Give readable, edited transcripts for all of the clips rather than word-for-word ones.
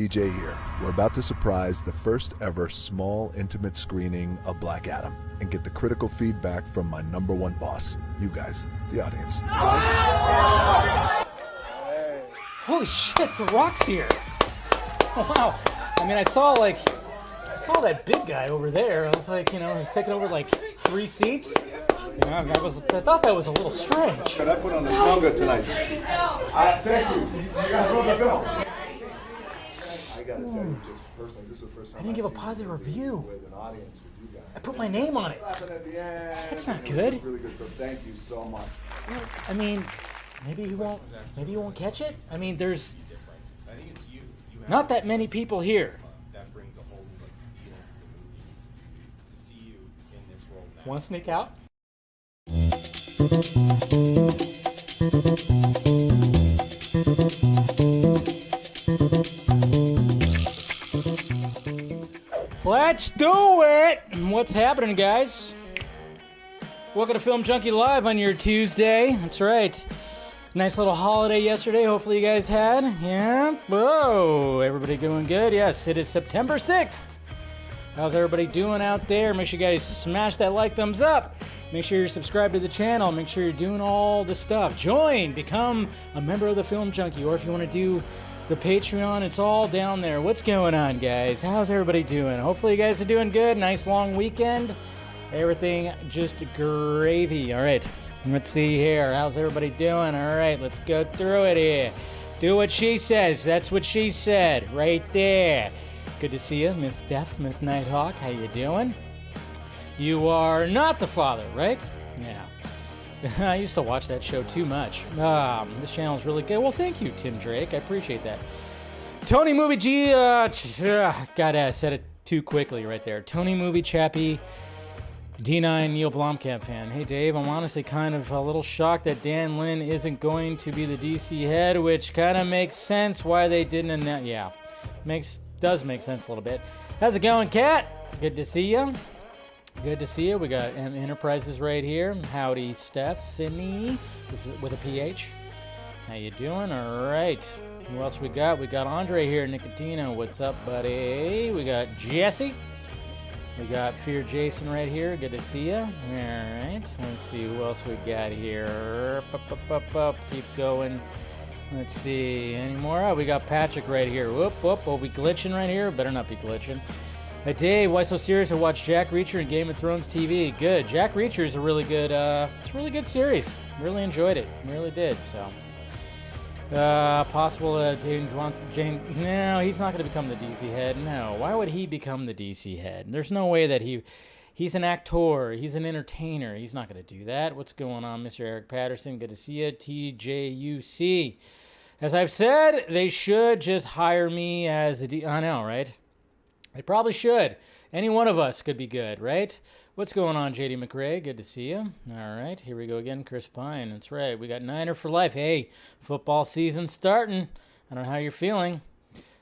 DJ here. We're about to surprise the first ever small, intimate screening of Black Adam and get the critical feedback from my #1 boss, you guys, the audience. Holy shit, The Rock's here. Oh, wow. I mean, I saw that big guy over there. I was like, he's taking over like 3 seats. I thought that was a little strange. Should I put on the manga tonight? Thank you. You guys wrote the bill. I gotta tell you, just personally, this is the first time I didn't give a positive review. with an audience with you guys. I put my name on it. That's not good. Really good. So thank you so much. Well, I mean, maybe he won't catch it. I mean, there's not that many people here. That brings a whole new feel to the movie. To see you in this role now. Want to sneak out? Let's do it! What's happening, guys? Welcome to Film Junkee Live on your Tuesday. That's right. Nice little holiday yesterday. Hopefully you guys had. Yeah. Whoa. Everybody doing good? Yes, it is September 6th. How's everybody doing out there? Make sure you guys smash that like, thumbs up. Make sure you're subscribed to the channel. Make sure you're doing all the stuff. Join. Become a member of the Film Junkee. Or if you want to do the Patreon, it's all down there. What's going on, guys? How's everybody doing? Hopefully you guys are doing good. Nice long weekend. Everything just gravy. All right. Let's see here. How's everybody doing? All right. Let's go through it here. Do what she says. That's what she said. Right there. Good to see you, Miss Steph, Miss Nighthawk. How you doing? You are not the father, right? Yeah. I used to watch that show too much. This channel is really good. Well, thank you, Tim Drake. I appreciate that. Tony Movie G. God, I said it too quickly right there. Tony Movie Chappie. D9 Neil Blomkamp fan. Hey, Dave, I'm honestly kind of a little shocked that Dan Lin isn't going to be the DC head, which kind of makes sense why they didn't announce. Yeah, does make sense a little bit. How's it going, Kat? Good to see you. Good to see you. We got Enterprises right here. Howdy, Stephanie, with a PH. How you doing? All right. Who else we got? We got Andre here, Nicotino. What's up, buddy? We got Jesse. We got Fear Jason right here. Good to see you. All right. Let's see who else we got here. Up. Keep going. Let's see. Any more? Oh, we got Patrick right here. Whoop. Are we glitching right here? Better not be glitching. Hey, Dave, why so serious? I watched Jack Reacher and Game of Thrones TV. Good. Jack Reacher is a really good, it's a really good series. Really enjoyed it. Really did, so. Possible Jane. No, he's not going to become the DC head. No. Why would he become the DC head? There's no way that he's an actor. He's an entertainer. He's not going to do that. What's going on, Mr. Eric Patterson? Good to see you. TJUC. As I've said, they should just hire me as a I know, right? They probably should. Any one of us could be good, right? What's going on, JD McRae? Good to see you. All right, here we go again. Chris Pine. That's right. We got Niner for life. Hey, football season starting. I don't know how you're feeling.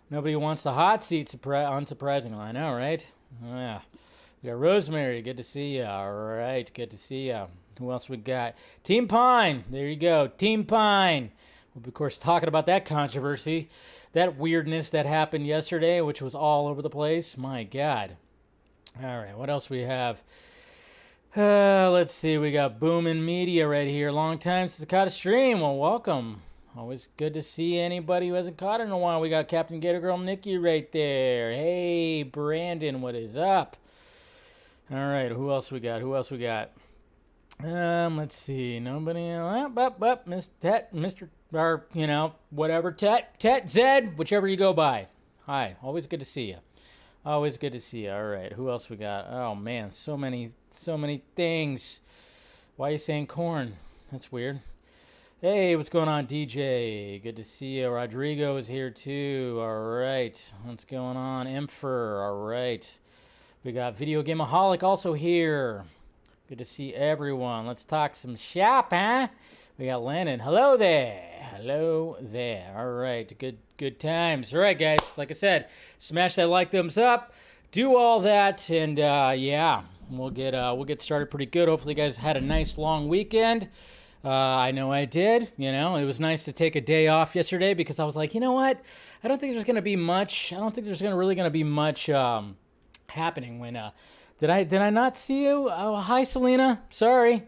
Nobody wants the hot seat, unsurprisingly. I know, right? Yeah. We got Rosemary. Good to see you. All right, good to see you. Who else we got? Team Pine. There you go. Team Pine. We'll be, of course, talking about that controversy, that weirdness that happened yesterday, which was all over the place. My God. All right, what else we have? Let's see. We got Boomin' Media right here. Long time since I caught a stream. Well, welcome. Always good to see anybody who hasn't caught it in a while. We got Captain Gator Girl Nikki right there. Hey, Brandon, what is up? All right, who else we got? Let's see. Nobody else. Mr. Or, whatever. Tet, Zed, whichever you go by. Hi, always good to see you. Always good to see you. All right, who else we got? Oh, man, so many things. Why are you saying corn? That's weird. Hey, what's going on, DJ? Good to see you. Rodrigo is here, too. All right, what's going on? Emperor, all right. We got Video Gameaholic also here. Good to see everyone. Let's talk some shop, huh? We got Landon. Hello there. All right, good times. All right, guys, like I said, smash that like, thumbs up, do all that, and yeah, we'll get started pretty good. Hopefully you guys had a nice long weekend. I know I did. It was nice to take a day off yesterday because I was like, you know what? I don't think there's going to be much. I don't think there's really going to be much happening. When did I not see you? Oh, hi, Selena. Sorry.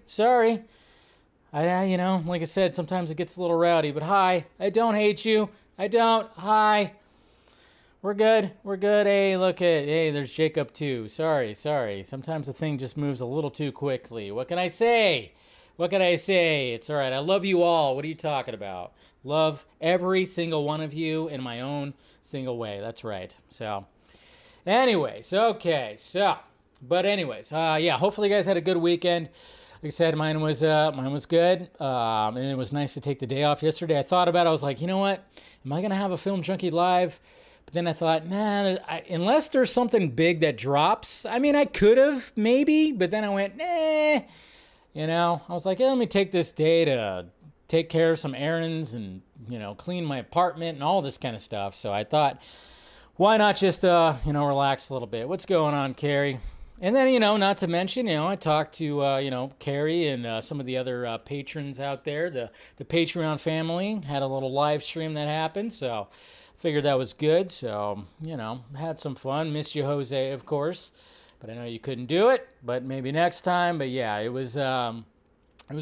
Like I said, sometimes it gets a little rowdy. But hi, I don't hate you. I don't. Hi. We're good. Hey, there's Jacob too. Sorry. Sometimes the thing just moves a little too quickly. What can I say? It's all right. I love you all. What are you talking about? Love every single one of you in my own single way. That's right. So, anyways, okay. Hopefully you guys had a good weekend. Like I said, mine was good. And it was nice to take the day off yesterday. I thought about it. I was like, you know what? Am I going to have a Film Junkie Live? But then I thought, unless there's something big that drops. I mean, I could have, maybe. But then I went, nah. I was like, let me take this day to take care of some errands and, clean my apartment and all this kind of stuff. So I thought, why not just, relax a little bit? What's going on, Carrie? And then, not to mention, I talked to, Carrie and some of the other patrons out there. The Patreon family had a little live stream that happened. So figured that was good. So, had some fun. Missed you, Jose, of course. But I know you couldn't do it, but maybe next time. But yeah, it was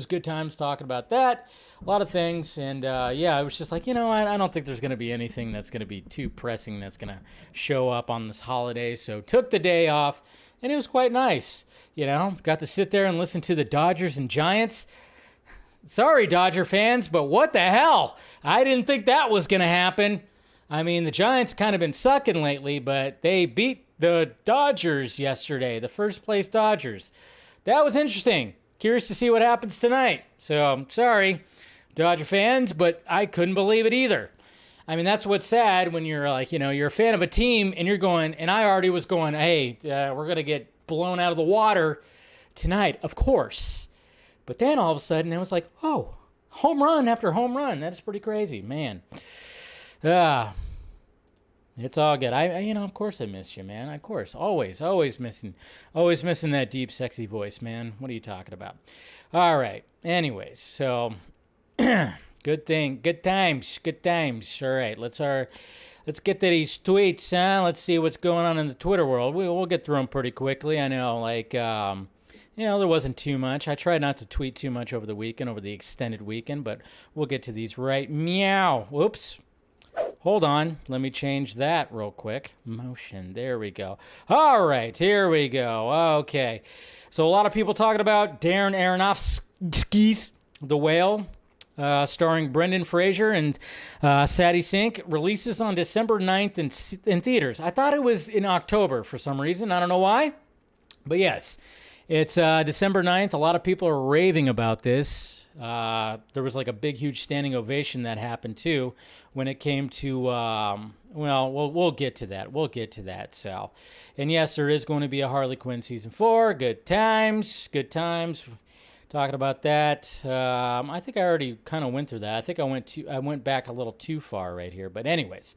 good times talking about that. A lot of things. And it was just like, I don't think there's going to be anything that's going to be too pressing that's going to show up on this holiday. So took the day off, and it was quite nice. Got to sit there and listen to the Dodgers and Giants. Sorry, Dodger fans, but what the hell? I didn't think that was going to happen. I mean, the Giants kind of been sucking lately, but they beat the Dodgers yesterday, the first place Dodgers. That was interesting. Curious to see what happens tonight. So, sorry, Dodger fans, but I couldn't believe it either. I mean, that's what's sad when you're like, you're a fan of a team and you're going, and I already was going, hey, we're going to get blown out of the water tonight, of course. But then all of a sudden it was like, oh, home run after home run. That's pretty crazy, man. It's all good. Of course I miss you, man. Of course. Always missing that deep, sexy voice, man. What are you talking about? All right. Anyways, so good times. All right. Let's get to these tweets, huh? Let's see what's going on in the Twitter world. We'll get through them pretty quickly. I know, there wasn't too much. I tried not to tweet too much over the extended weekend, but we'll get to these right meow. Whoops. Hold on. Let me change that real quick. Motion. There we go. All right. Here we go. Okay. So a lot of people talking about Darren Aronofsky's The Whale, starring Brendan Fraser and Sadie Sink, releases on December 9th in theaters. I thought it was in October for some reason. I don't know why. But yes, it's December 9th. A lot of people are raving about this. There was like a big, huge standing ovation that happened too when it came to, we'll get to that. So, and yes, there is going to be a Harley Quinn season 4. Good times. Talking about that. I think I already kind of went through that. I think I went back a little too far right here, but anyways.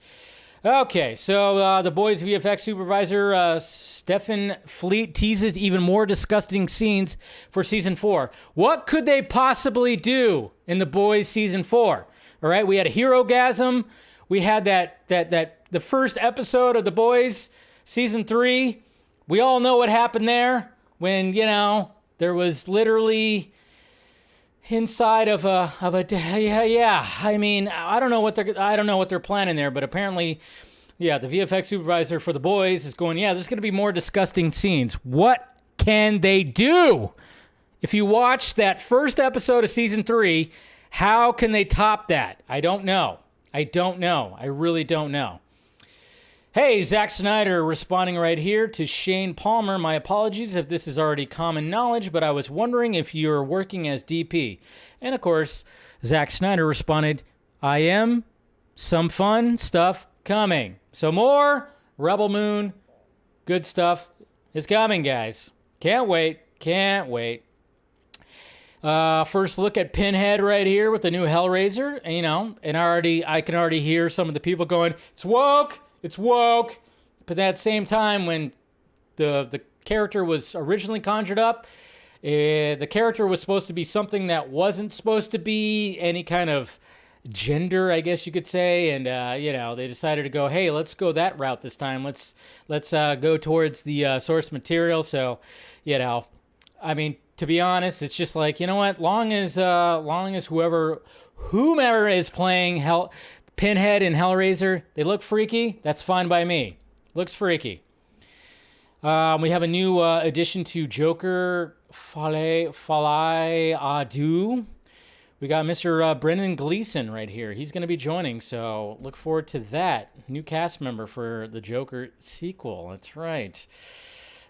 Okay, so the Boys VFX supervisor, Stephen Fleet, teases even more disgusting scenes for Season 4. What could they possibly do in The Boys Season 4? All right, we had a hero-gasm. We had the first episode of The Boys Season 3. We all know what happened there when, there was literally inside of a yeah. I mean, I don't know what they're planning there, but apparently, yeah, the VFX supervisor for The Boys is going, yeah, there's going to be more disgusting scenes. What can they do? If you watch that first episode of season 3, how can they top that? I don't know. I really don't know. Hey, Zack Snyder responding right here to Shane Palmer. My apologies if this is already common knowledge, but I was wondering if you're working as DP. And of course, Zack Snyder responded, I am. Some fun stuff coming. So more Rebel Moon. Good stuff is coming, guys. Can't wait. First look at Pinhead right here with the new Hellraiser. And I can already hear some of the people going, it's woke. But at the same time, when the character was originally conjured up, The character was supposed to be something that wasn't supposed to be any kind of gender, I guess you could say, and they decided to go, hey, let's go that route this time. Let's go towards the source material. So, I mean, to be honest, it's just like, you know what? Long as whomever is playing Pinhead and Hellraiser, they look freaky. That's fine by me. Looks freaky. We have a new addition to Joker, Fale Adu. We got Mr. Brendan Gleeson right here. He's going to be joining, so look forward to that. New cast member for the Joker sequel. That's right.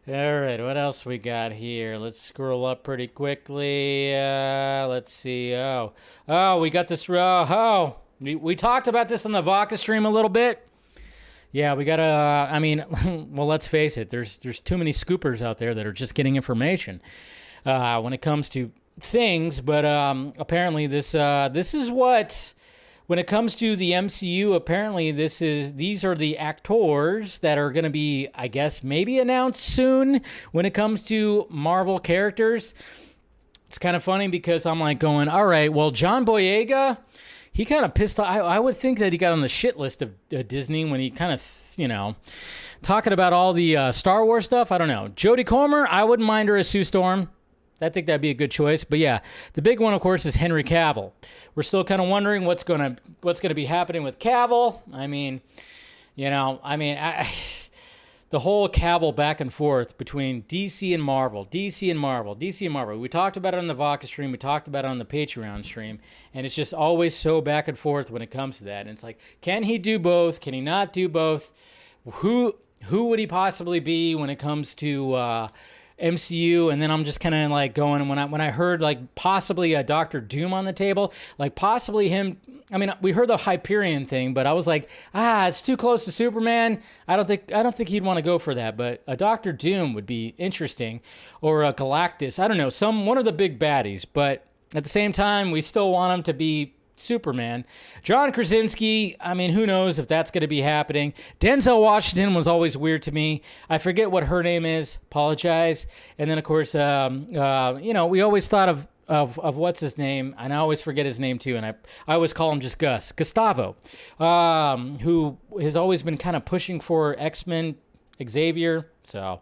All right, what else we got here? Let's scroll up pretty quickly. Let's see. Oh, we got this. We talked about this on the Vodka stream a little bit. Yeah, we got to, well, let's face it. There's too many scoopers out there that are just getting information when it comes to things, but apparently this is what, when it comes to the MCU, apparently these are the actors that are going to be, I guess, maybe announced soon when it comes to Marvel characters. It's kind of funny because I'm like going, all right, well, John Boyega, he kind of pissed off. I would think that he got on the shit list of Disney when he kind of, talking about all the Star Wars stuff. I don't know. Jodie Comer, I wouldn't mind her as Sue Storm. I think that'd be a good choice. But yeah, the big one, of course, is Henry Cavill. We're still kind of wondering what's gonna be happening with Cavill. The whole Cavill back and forth between DC and Marvel. We talked about it on the Vodka stream. We talked about it on the Patreon stream. And it's just always so back and forth when it comes to that. And it's like, can he do both? Can he not do both? Who would he possibly be when it comes to MCU? And then I'm just kind of like going, when I heard like possibly a Doctor Doom on the table, like possibly him. I mean, we heard the Hyperion thing, but I was like, it's too close to Superman. I don't think he'd want to go for that. But a Doctor Doom would be interesting, or a Galactus. I don't know, one of the big baddies. But at the same time, we still want him to be Superman. John Krasinski, I mean, who knows if that's going to be happening. Denzel Washington was always weird to me. I forget what her name is. Apologize. And then, of course, we always thought of what's his name, and I always forget his name too, and I always call him just Gustavo, who has always been kind of pushing for X-Men Xavier. So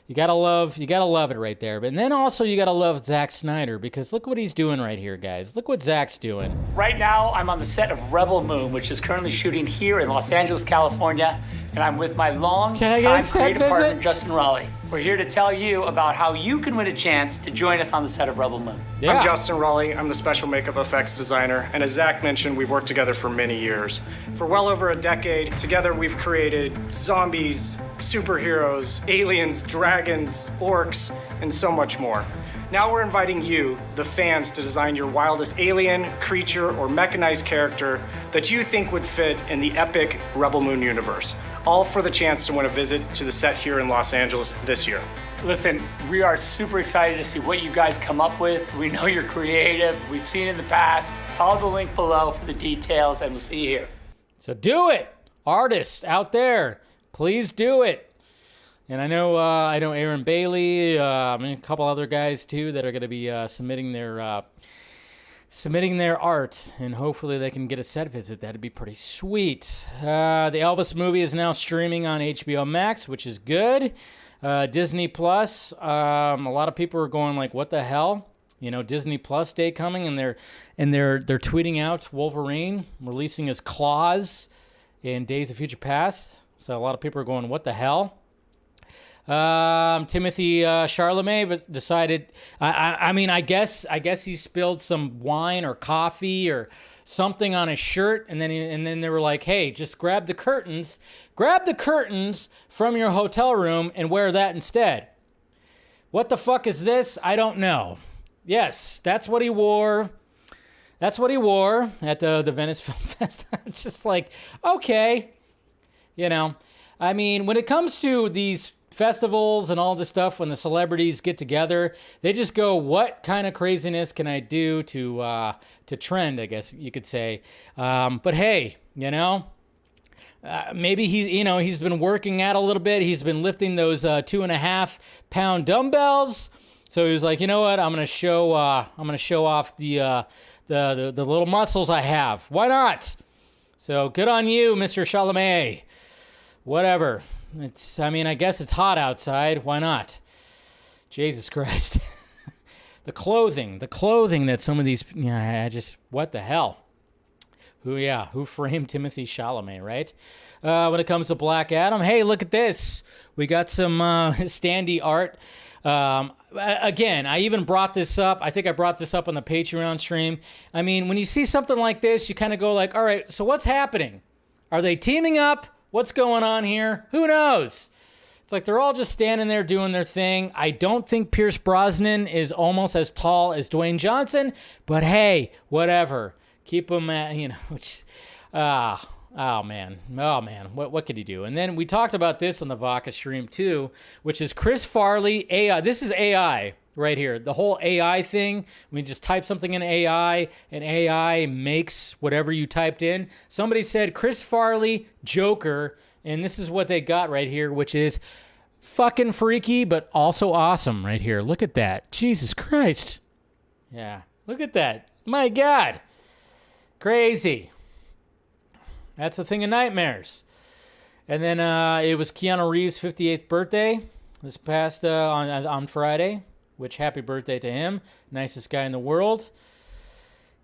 you gotta love it right there. But then also you gotta love Zack Snyder, because look what he's doing right here, guys. Look what Zack's doing. Right now, I'm on the set of Rebel Moon, which is currently shooting here in Los Angeles, California, and I'm with my long-time creative partner, Justin Raleigh. We're here to tell you about how you can win a chance to join us on the set of Rebel Moon. Yeah. I'm Justin Raleigh. I'm the special makeup effects designer, and as Zach mentioned, we've worked together for many years. For well over a decade, together we've created zombies, superheroes, aliens, dragons, orcs, and so much more. Now we're inviting you, the fans, to design your wildest alien, creature, or mechanized character that you think would fit in the epic Rebel Moon universe, all for the chance to win a visit to the set here in Los Angeles this year. Listen, we are super excited to see what you guys come up with. We know you're creative. We've seen it in the past. Follow the link below for the details, and we'll see you here. So do it, artists out there. Please do it. And I know Aaron Bailey, and a couple other guys too that are going to be submitting their art, and hopefully they can get a set visit. That'd be pretty sweet. The Elvis movie is now streaming on HBO Max, which is good. Disney Plus. A lot of people are going like, "What the hell?" Disney Plus Day coming, and they're tweeting out Wolverine releasing his claws in Days of Future Past. So a lot of people are going, "What the hell?" Timothy Chalamet decided. I guess he spilled some wine or coffee or something on his shirt, and then they were like, "Hey, just grab the curtains from your hotel room and wear that instead." What the fuck is this? I don't know. Yes, that's what he wore. That's what he wore at the Venice Film Fest. It's just like, okay, when it comes to these festivals and all this stuff, when the celebrities get together, they just go, what kind of craziness can I do to trend, I guess you could say. But hey, maybe he's been working out a little bit. He's been lifting those 2.5 pound dumbbells. So he was like, you know what? I'm gonna show off the little muscles I have. Why not? So good on you, Mr. Chalamet. Whatever. I guess it's hot outside. Why not? Jesus Christ. The clothing that some of these, what the hell? Who framed Timothy Chalamet, right? When it comes to Black Adam, hey, look at this. We got some standee art. Again, I even brought this up. I think I brought this up on the Patreon stream. I mean, when you see something like this, you kind of go like, all right, so what's happening? Are they teaming up? What's going on here? Who knows? It's like they're all just standing there doing their thing. I don't think Pierce Brosnan is almost as tall as Dwayne Johnson, but hey, whatever. Keep him at, oh man, what could he do? And then we talked about this on the Vodka stream too, which is Chris Farley, AI. This is AI right here. The whole AI thing, we just type something in AI, and AI makes whatever you typed in. Somebody said Chris Farley, Joker, and this is what they got right here, which is fucking freaky, but also awesome right here. Look at that. Jesus Christ. Yeah, look at that. My God. Crazy. That's the thing of nightmares. And then it was Keanu Reeves' 58th birthday this past on Friday, which happy birthday to him. Nicest guy in the world.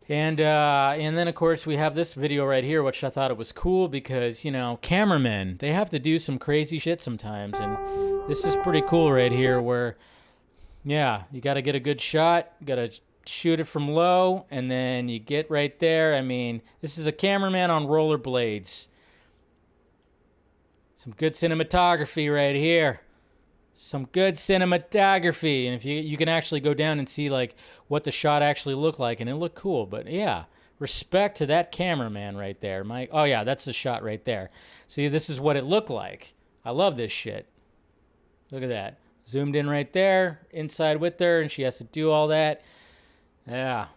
And then, of course, we have this video right here, which I thought it was cool because, cameramen, they have to do some crazy shit sometimes. And this is pretty cool right here where, you got to get a good shot. You got to shoot it from low, and then you get right there. I mean, this is a cameraman on rollerblades. Some good cinematography right here. Some good cinematography. And if you can actually go down and see like what the shot actually looked like, and it looked cool. But yeah, respect to that cameraman right there. Oh yeah, that's the shot right there. See, this is what it looked like. I love this shit. Look at that. Zoomed in right there, inside with her, and she has to do all that. Yeah.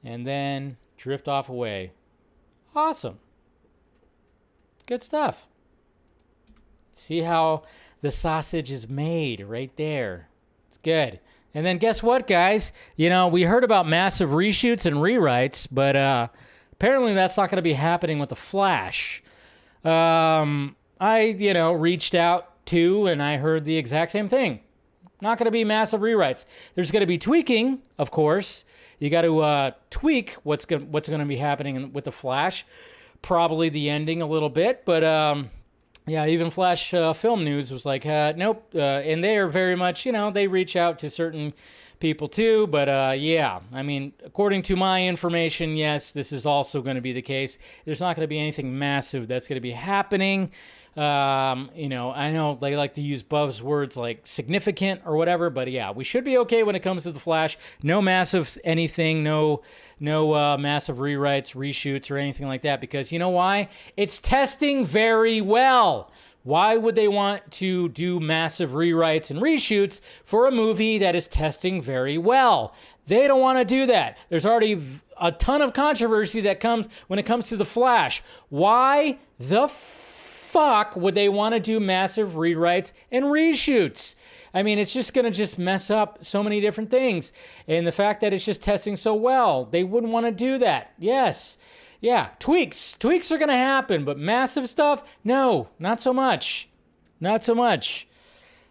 And then drift off away. Awesome. Good stuff. See how the sausage is made right there. It's good. And then guess what, guys? We heard about massive reshoots and rewrites, but apparently that's not going to be happening with The Flash. I reached out to, and I heard the exact same thing. Not going to be massive rewrites. There's going to be tweaking, of course. You got to tweak what's going to be happening with The Flash. Probably the ending a little bit, but even Flash Film News was like, nope. And they are very much, they reach out to certain people too. But according to my information, yes, this is also going to be the case. There's not going to be anything massive that's going to be happening. I know they like to use buzzwords like significant or whatever, but yeah, we should be okay when it comes to The Flash. No massive anything, no massive rewrites, reshoots, or anything like that, because you know why? It's testing very well. Why would they want to do massive rewrites and reshoots for a movie that is testing very well? They don't want to do that. There's already a ton of controversy that comes when it comes to The Flash. Why the fuck would they want to do massive rewrites and reshoots? I mean, it's just going to mess up so many different things. And the fact that it's just testing so well, they wouldn't want to do that. Yes. Yeah, tweaks are going to happen, but massive stuff? No, not so much. Not so much.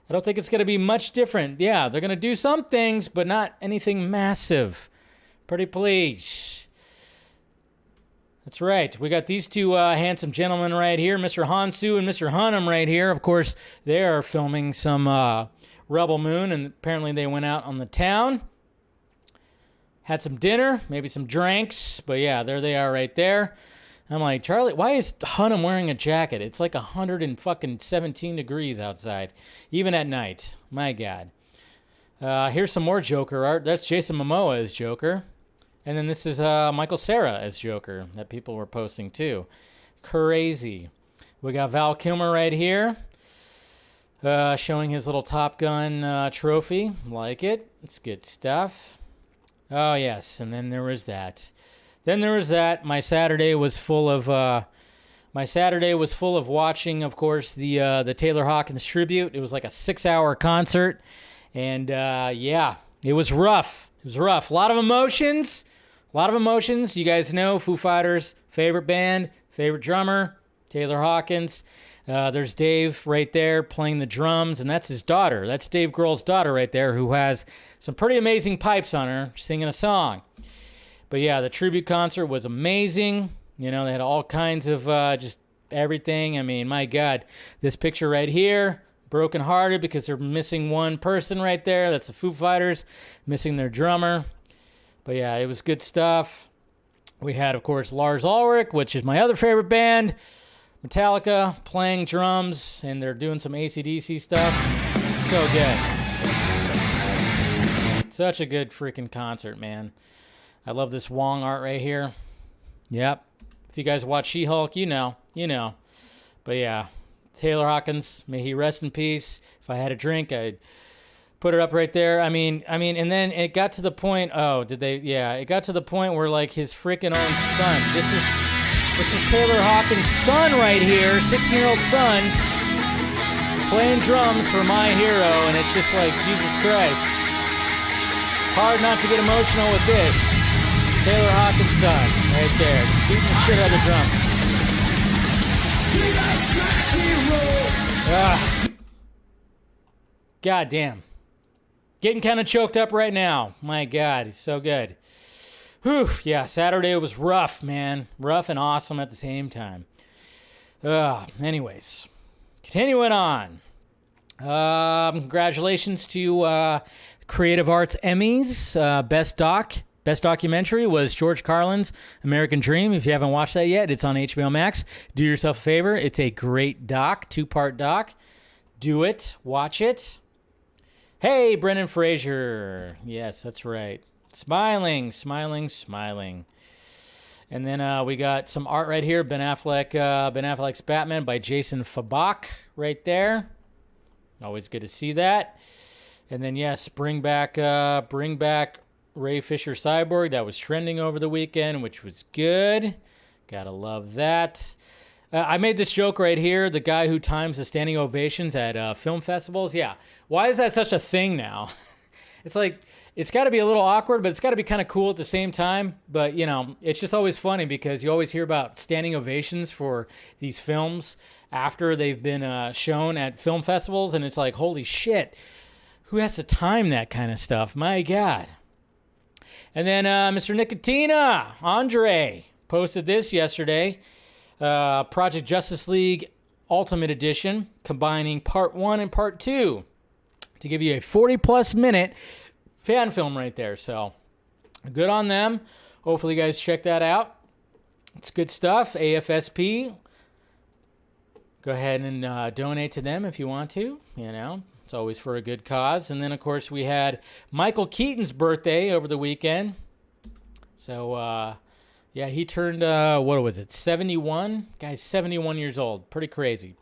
I don't think it's going to be much different. Yeah, they're going to do some things, but not anything massive. Pretty please. That's right. We got these two handsome gentlemen right here, Mr. Hansu and Mr. Hunnam right here. Of course, they are filming some Rebel Moon, and apparently they went out on the town. Had some dinner, maybe some drinks, but yeah, there they are right there. I'm like, Charlie, why is Hunnam wearing a jacket? It's like 117 degrees outside, even at night. My God. Here's some more Joker art. That's Jason Momoa as Joker. And then this is Michael Cera as Joker that people were posting too. Crazy. We got Val Kilmer right here showing his little Top Gun trophy. Like it. It's good stuff. Oh, yes. And then there was that. My Saturday was full of watching, of course, the Taylor Hawkins tribute. It was like a 6-hour concert. And It was rough. It was rough. A lot of emotions. A lot of emotions. You guys know Foo Fighters' favorite band, favorite drummer, Taylor Hawkins. There's Dave right there playing the drums, and that's his daughter. That's Dave Grohl's daughter right there, who has some pretty amazing pipes on her, singing a song. But yeah, the tribute concert was amazing. You know, they had all kinds of just everything. I mean, my God, this picture right here, brokenhearted because they're missing one person right there. That's the Foo Fighters, missing their drummer. But yeah, it was good stuff. We had, of course, Lars Ulrich, which is my other favorite band. Metallica playing drums, and they're doing some AC/DC stuff. So good. Such a good freaking concert, man. I love this Wong art right here. Yep. If you guys watch She-Hulk, you know. But yeah, Taylor Hawkins, may he rest in peace. If I had a drink, I'd put it up right there. I mean, and then it got to the point, it got to the point where, like, his freaking own son, this is Taylor Hawkins' son right here, 16-year-old son, playing drums for My Hero, and it's just like, Jesus Christ. Hard not to get emotional with this. Taylor Hawkins' son, right there, beating the shit out of the drums. God damn. Getting kind of choked up right now. My God, he's so good. Whew, yeah, Saturday was rough, man. Rough and awesome at the same time. Anyways, continuing on. Congratulations to Creative Arts Emmys. Best documentary was George Carlin's American Dream. If you haven't watched that yet, it's on HBO Max. Do yourself a favor. It's a great doc, 2-part doc. Do it. Watch it. Hey, Brendan Fraser. Yes, that's right. Smiling. And then we got some art right here. Ben Affleck's Batman by Jason Fabok right there. Always good to see that. And then, yes, bring back Ray Fisher Cyborg. That was trending over the weekend, which was good. Gotta love that. I made this joke right here. The guy who times the standing ovations at film festivals. Yeah. Why is that such a thing now? It's like, it's got to be a little awkward, but it's got to be kind of cool at the same time. But, you know, it's just always funny because you always hear about standing ovations for these films after they've been shown at film festivals. And it's like, holy shit, who has to time that kind of stuff? My God. And then Mr. Nicotina, Andre, posted this yesterday. Project Justice League Ultimate Edition, combining Part 1 and Part 2 to give you a 40-plus minute fan film right there. So, good on them. Hopefully you guys check that out. It's good stuff. AFSP. Go ahead and donate to them if you want to. You know, it's always for a good cause. And then, of course, we had Michael Keaton's birthday over the weekend. So, yeah, he turned, 71? Guy's 71 years old. Pretty crazy. Of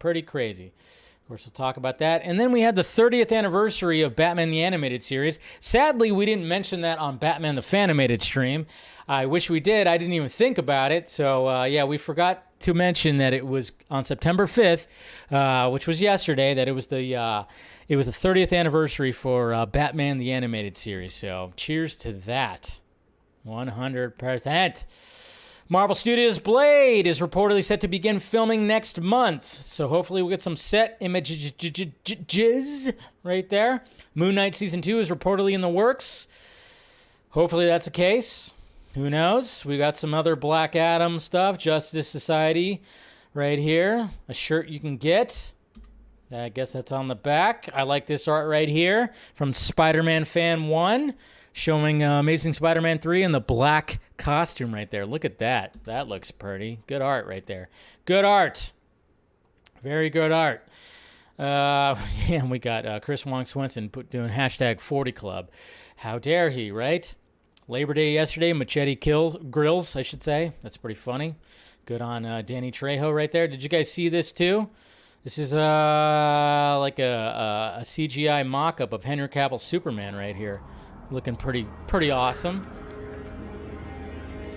course, we'll talk about that. And then we had the 30th anniversary of Batman the Animated Series. Sadly, we didn't mention that on Batman the Fanimated stream. I wish we did. I didn't even think about it. So, yeah, we forgot to mention that it was on September 5th, which was yesterday, that it was the 30th anniversary for Batman the Animated Series. So, cheers to that. 100%. Marvel Studios' Blade is reportedly set to begin filming next month. So hopefully we'll get some set images right there. Moon Knight Season 2 is reportedly in the works. Hopefully that's the case. Who knows? We got some other Black Adam stuff. Justice Society right here. A shirt you can get. I guess that's on the back. I like this art right here from Spider-Man Fan 1. Showing Amazing Spider-Man 3 in the black costume right there. Look at that. That looks pretty. Good art right there. Good art. Very good art. And we got Chris Wong Swenson doing hashtag 40 Club. How dare he, right? Labor Day yesterday, Machete Grills, I should say. That's pretty funny. Good on Danny Trejo right there. Did you guys see this too? This is like a CGI mock-up of Henry Cavill's Superman right here. Looking pretty awesome.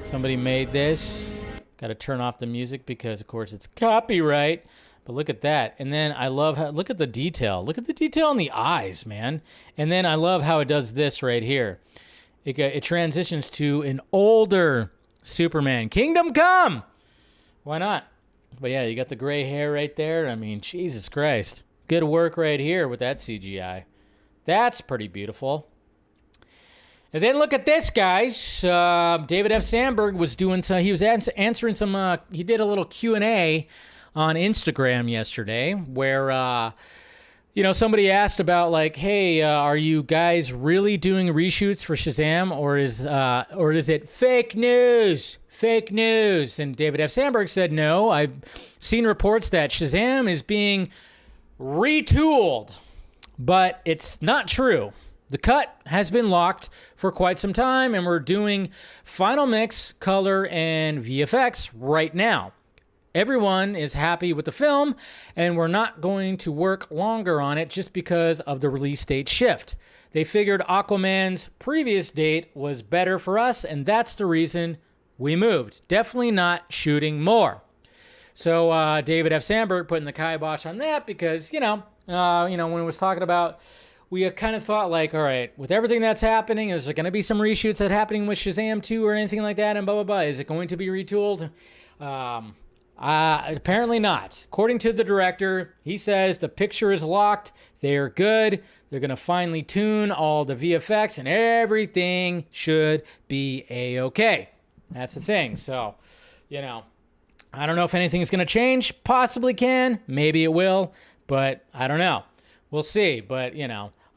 Somebody made this. Got to turn off the music because, of course, it's copyright. But look at that. And then I love how, look at the detail. Look at the detail in the eyes, man. And then I love how it does this right here. It transitions to an older Superman. Kingdom Come! Why not? But yeah, you got the gray hair right there. I mean, Jesus Christ. Good work right here with that CGI. That's pretty beautiful. And then look at this, guys. David F. Sandberg was doing some, he was answering some, he did a little Q&A on Instagram yesterday where, somebody asked about like, hey, are you guys really doing reshoots for Shazam or is it fake news? Fake news. And David F. Sandberg said, no, I've seen reports that Shazam is being retooled, but it's not true. The cut has been locked for quite some time, and we're doing final mix, color, and VFX right now. Everyone is happy with the film, and we're not going to work longer on it just because of the release date shift. They figured Aquaman's previous date was better for us, and that's the reason we moved. Definitely not shooting more. So David F. Sandberg putting the kibosh on that because, when it was talking about, we kind of thought like, all right, with everything that's happening, is there going to be some reshoots that's happening with Shazam 2 or anything like that and blah, blah, blah? Is it going to be retooled? Apparently not. According to the director, he says the picture is locked. They're good. They're going to finely tune all the VFX and everything should be A-okay. That's the thing. So, I don't know if anything's going to change. Possibly can. Maybe it will. But I don't know. We'll see. But,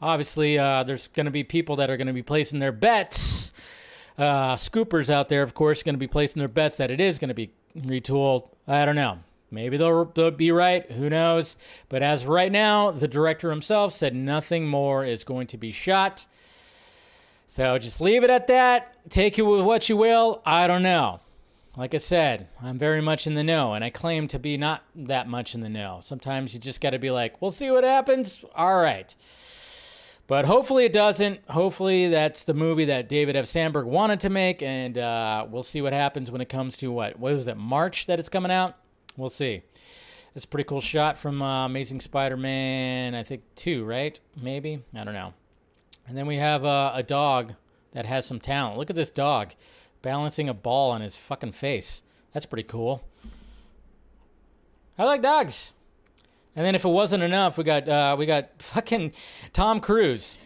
obviously there's going to be people that are going to be placing their bets. Scoopers out there, of course, going to be placing their bets that it is going to be retooled. I don't know. Maybe they'll be right. Who knows? But as of right now, the director himself said nothing more is going to be shot. So just leave it at that. Take it with what you will. I don't know. Like I said, I'm very much in the know, and I claim to be not that much in the know. Sometimes you just got to be like, we'll see what happens. All right. But hopefully it doesn't. Hopefully that's the movie that David F. Sandberg wanted to make, and we'll see what happens when it comes to what was it, March that it's coming out? We'll see. It's a pretty cool shot from Amazing Spider-Man, I think 2, right? Maybe? I don't know. And then we have a dog that has some talent. Look at this dog balancing a ball on his fucking face. That's pretty cool. I like dogs. And then if it wasn't enough, we got fucking Tom Cruise.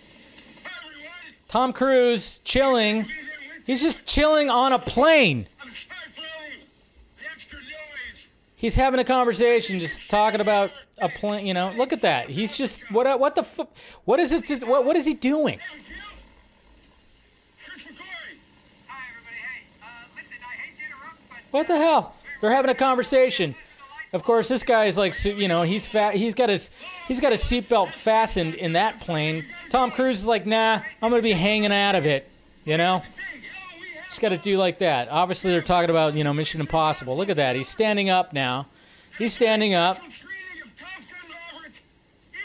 Tom Cruise chilling. He's just chilling on a plane. He's having a conversation, just talking about a plane. Look at that. He's just what the fuck? What is it? What is he doing? What the hell? They're having a conversation. Of course, this guy is like, he's fat. He's got his seatbelt fastened in that plane. Tom Cruise is like, nah, I'm gonna be hanging out of it. Just got to do like that. Obviously, they're talking about Mission Impossible. Look at that. He's standing up now. He's standing up.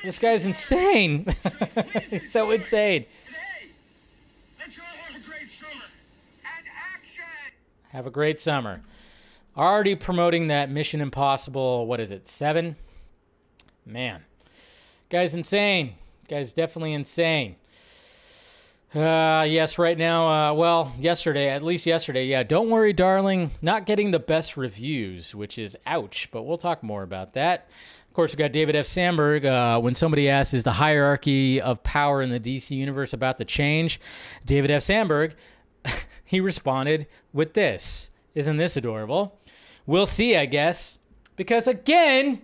This guy's insane. He's so insane. Have a great summer. Already promoting that Mission Impossible, what is it, 7? Man. Guy's insane. Guy's definitely insane. Yes, right now, yesterday, at least yesterday, yeah, Don't Worry, Darling, not getting the best reviews, which is ouch, but we'll talk more about that. Of course, we got David F. Sandberg. When somebody asks, is the hierarchy of power in the DC universe about to change? David F. Sandberg, he responded with this. Isn't this adorable? We'll see, I guess. Because again,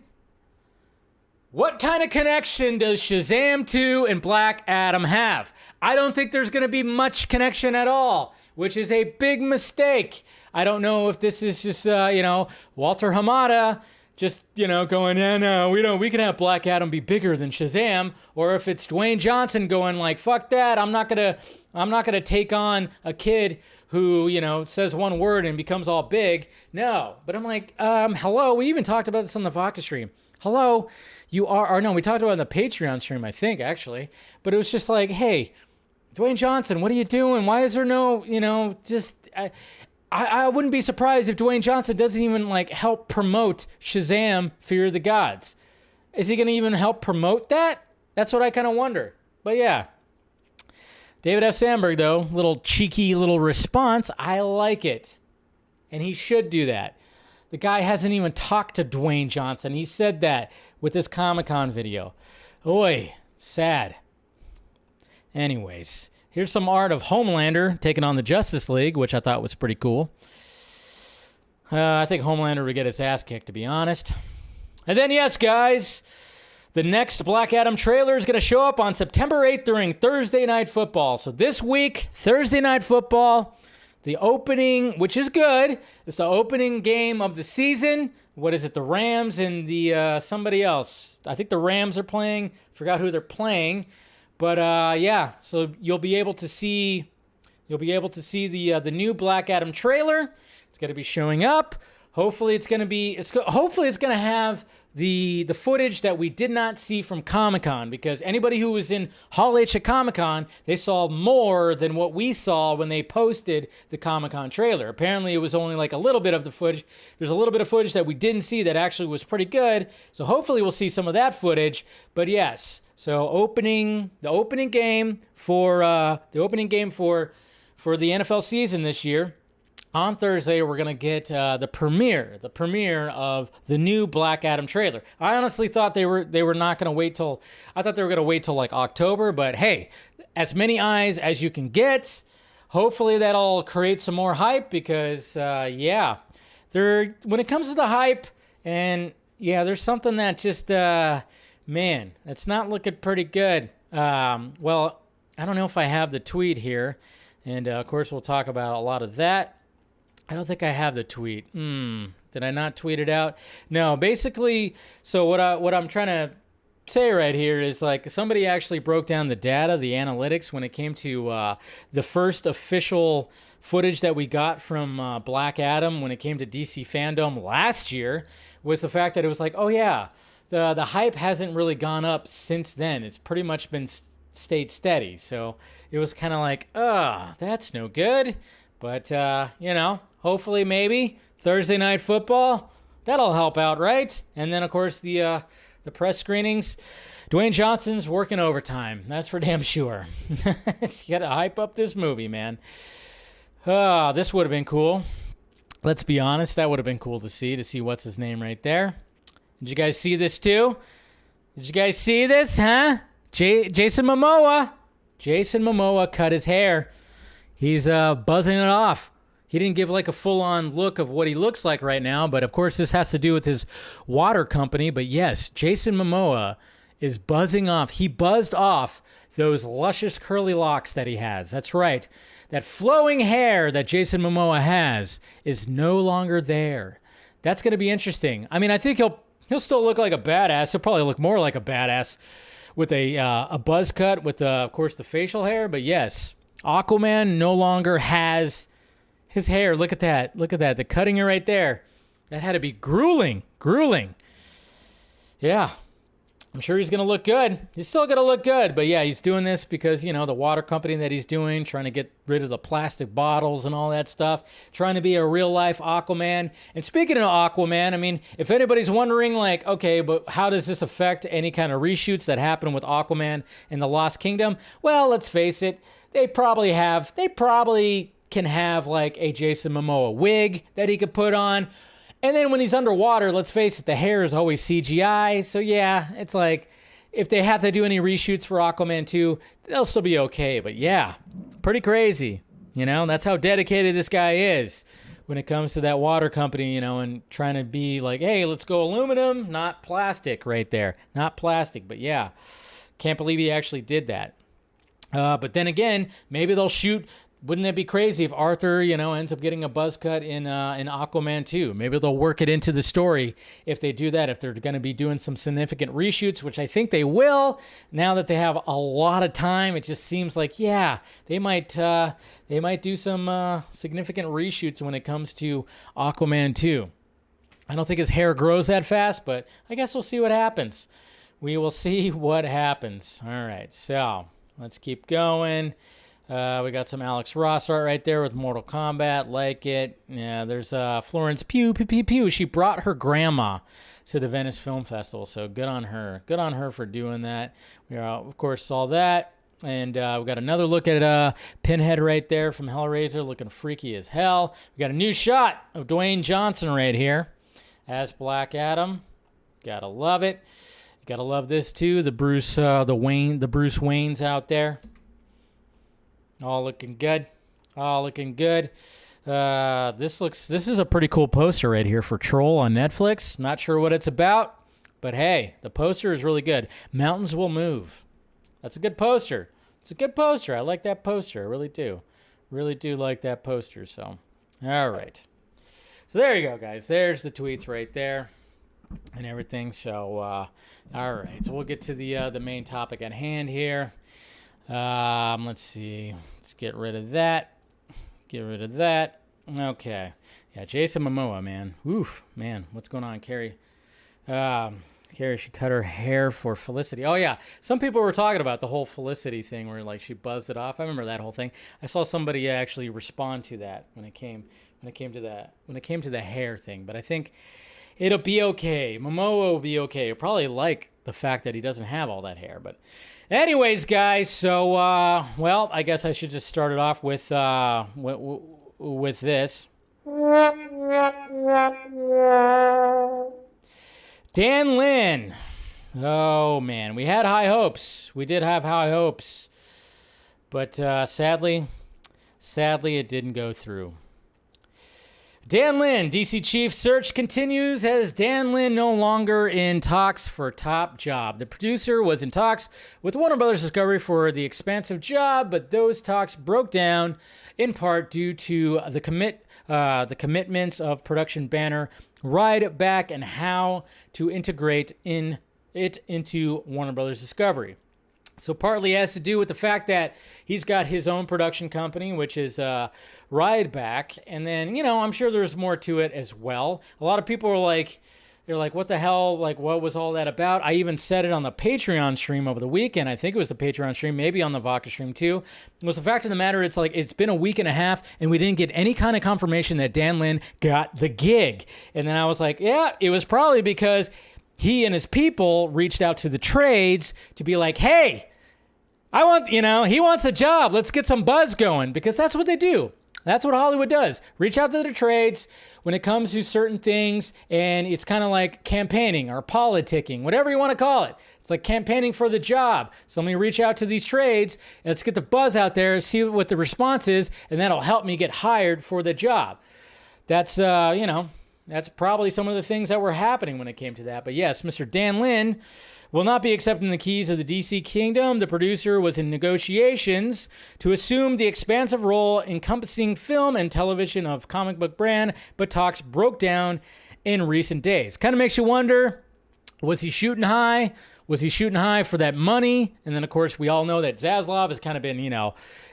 what kind of connection does Shazam 2 and Black Adam have? I don't think there's going to be much connection at all, which is a big mistake. I don't know if this is just, Walter Hamada just, going, no, we can have Black Adam be bigger than Shazam, or if it's Dwayne Johnson going like, fuck that, I'm not gonna take on a kid who, says one word and becomes all big. No, but I'm like, hello, we even talked about this on the Vodka stream. Hello, we talked about it on the Patreon stream, I think, actually, but it was just like, hey, Dwayne Johnson, what are you doing? Why is there no, I wouldn't be surprised if Dwayne Johnson doesn't even like help promote Shazam! Fear of the Gods. Is he going to even help promote that? That's what I kind of wonder. But yeah. David F. Sandberg, though, little cheeky little response. I like it. And he should do that. The guy hasn't even talked to Dwayne Johnson. He said that with his Comic-Con video. Oy, sad. Anyways, here's some art of Homelander taking on the Justice League, which I thought was pretty cool. I think Homelander would get his ass kicked, to be honest. And then, yes, guys, the next Black Adam trailer is going to show up on September 8th during Thursday Night Football. So this week, Thursday Night Football, the opening, which is good. It's the opening game of the season. What is it? The Rams and the somebody else. I think the Rams are playing. Forgot who they're playing. But yeah, so you'll be able to see the new Black Adam trailer. It's going to be showing up. Hopefully it's going to have the footage that we did not see from Comic-Con, because anybody who was in Hall H at Comic-Con, they saw more than what we saw when they posted the Comic-Con trailer. Apparently it was only like a little bit of the footage. There's a little bit of footage that we didn't see that actually was pretty good. So hopefully we'll see some of that footage. But yes, so the opening game for the NFL season this year. On Thursday, we're going to get the premiere of the new Black Adam trailer. I honestly thought they were not going to wait till, I thought they were going to wait till like October, but hey, as many eyes as you can get. Hopefully that'll create some more hype, because yeah, when it comes to the hype, and yeah, there's something that just, man, it's not looking pretty good. Well, I don't know if I have the tweet here, and of course we'll talk about a lot of that. I don't think I have the tweet. Did I not tweet it out? No, basically, so what I'm trying to say right here is like somebody actually broke down the data, the analytics when it came to the first official footage that we got from Black Adam when it came to DC fandom last year, was the fact that it was like, oh yeah, the hype hasn't really gone up since then. It's pretty much been stayed steady. So it was kind of like, that's no good. But, you know, hopefully maybe Thursday Night Football, that'll help out, right? And then, of course, the press screenings. Dwayne Johnson's working overtime. That's for damn sure. You got to hype up this movie, man. This would have been cool. Let's be honest. That would have been cool to see what's his name right there. Did you guys see this too? Did you guys see this, huh? Jason Momoa. Jason Momoa cut his hair. He's buzzing it off. He didn't give like a full-on look of what he looks like right now, but of course this has to do with his water company. But yes, Jason Momoa is buzzing off. He buzzed off those luscious curly locks that he has. That's right. That flowing hair that Jason Momoa has is no longer there. That's going to be interesting. I mean, I think he'll still look like a badass. He'll probably look more like a badass with a buzz cut with, of course, the facial hair. But yes, Aquaman no longer has his hair. Look at that. Look at that. The cutting it right there. That had to be grueling. Yeah. I'm sure he's going to look good. He's still going to look good. But yeah, he's doing this because, you know, the water company that he's doing, trying to get rid of the plastic bottles and all that stuff, trying to be a real life Aquaman. And speaking of Aquaman, I mean, if anybody's wondering like, okay, but how does this affect any kind of reshoots that happen with Aquaman in the Lost Kingdom? Well, let's face it. They probably can have like a Jason Momoa wig that he could put on. And then when he's underwater, let's face it, the hair is always CGI. So yeah, it's like if they have to do any reshoots for Aquaman 2, they'll still be okay. But yeah, pretty crazy. You know, that's how dedicated this guy is when it comes to that water company, you know, and trying to be like, hey, let's go aluminum, not plastic right there. Not plastic, but yeah. Can't believe he actually did that. But then again, maybe they'll shoot. Wouldn't that be crazy if Arthur, you know, ends up getting a buzz cut in Aquaman 2? Maybe they'll work it into the story if they do that, if they're going to be doing some significant reshoots, which I think they will. Now that they have a lot of time, it just seems like, yeah, they might do some significant reshoots when it comes to Aquaman 2. I don't think his hair grows that fast, but I guess we'll see what happens. We will see what happens. All right, so let's keep going. We got some Alex Ross art right there with Mortal Kombat. Like it. Yeah, there's Florence Pugh, Pew, Pew, Pew. She brought her grandma to the Venice Film Festival, so good on her. Good on her for doing that. We, of course, saw that. And we got another look at Pinhead right there from Hellraiser, looking freaky as hell. We got a new shot of Dwayne Johnson right here as Black Adam. Gotta love it. Gotta love this too. The Bruce Waynes out there. All looking good. All looking good. This is a pretty cool poster right here for Troll on Netflix. Not sure what it's about, but hey, the poster is really good. Mountains Will Move. That's a good poster. It's a good poster. I like that poster. I really do. Really do like that poster. So, all right. So there you go, guys. There's the tweets right there and everything. So, all right. So we'll get to the main topic at hand here. Let's see. Let's get rid of that. Get rid of that. Okay. Yeah, Jason Momoa, man. Oof, man. What's going on, Carrie? Carrie, she cut her hair for Felicity. Oh, yeah. Some people were talking about the whole Felicity thing where, like, she buzzed it off. I remember that whole thing. I saw somebody actually respond to that when it came to the hair thing. But I think it'll be okay. Momoa will be okay. He'll probably like the fact that he doesn't have all that hair. But anyways, guys, so, well, I guess I should just start it off with this. Dan Lin. Oh, man. We had high hopes. We did have high hopes. But sadly, it didn't go through. Dan Lin, DC Chief search continues as Dan Lin no longer in talks for top job. The producer was in talks with Warner Brothers Discovery for the expansive job, but those talks broke down in part due to the commitments of production banner Ride Back and how to integrate it into Warner Brothers Discovery. So partly has to do with the fact that he's got his own production company, which is Ride Back. And then, you know, I'm sure there's more to it as well. A lot of people are like, they're like, what the hell? Like, what was all that about? I even said it on the Patreon stream over the weekend. I think it was the Patreon stream, maybe on the Vodka stream too. It was the fact of the matter, it's like, it's been a week and a half and we didn't get any kind of confirmation that Dan Lin got the gig. And then I was like, yeah, it was probably because he and his people reached out to the trades to be like, hey, he wants a job. Let's get some buzz going, because that's what they do. That's what Hollywood does. Reach out to the trades when it comes to certain things, and it's kind of like campaigning or politicking, whatever you want to call it. It's like campaigning for the job. So let me reach out to these trades, and let's get the buzz out there, see what the response is, and that'll help me get hired for the job. That's, that's probably some of the things that were happening when it came to that. But yes, Mr. Dan Lin will not be accepting the keys of the DC Kingdom. The producer was in negotiations to assume the expansive role encompassing film and television of comic book brand, but talks broke down in recent days. Kind of makes you wonder, was he shooting high? Was he shooting high for that money? And then, of course, we all know that Zaslav has kind of been,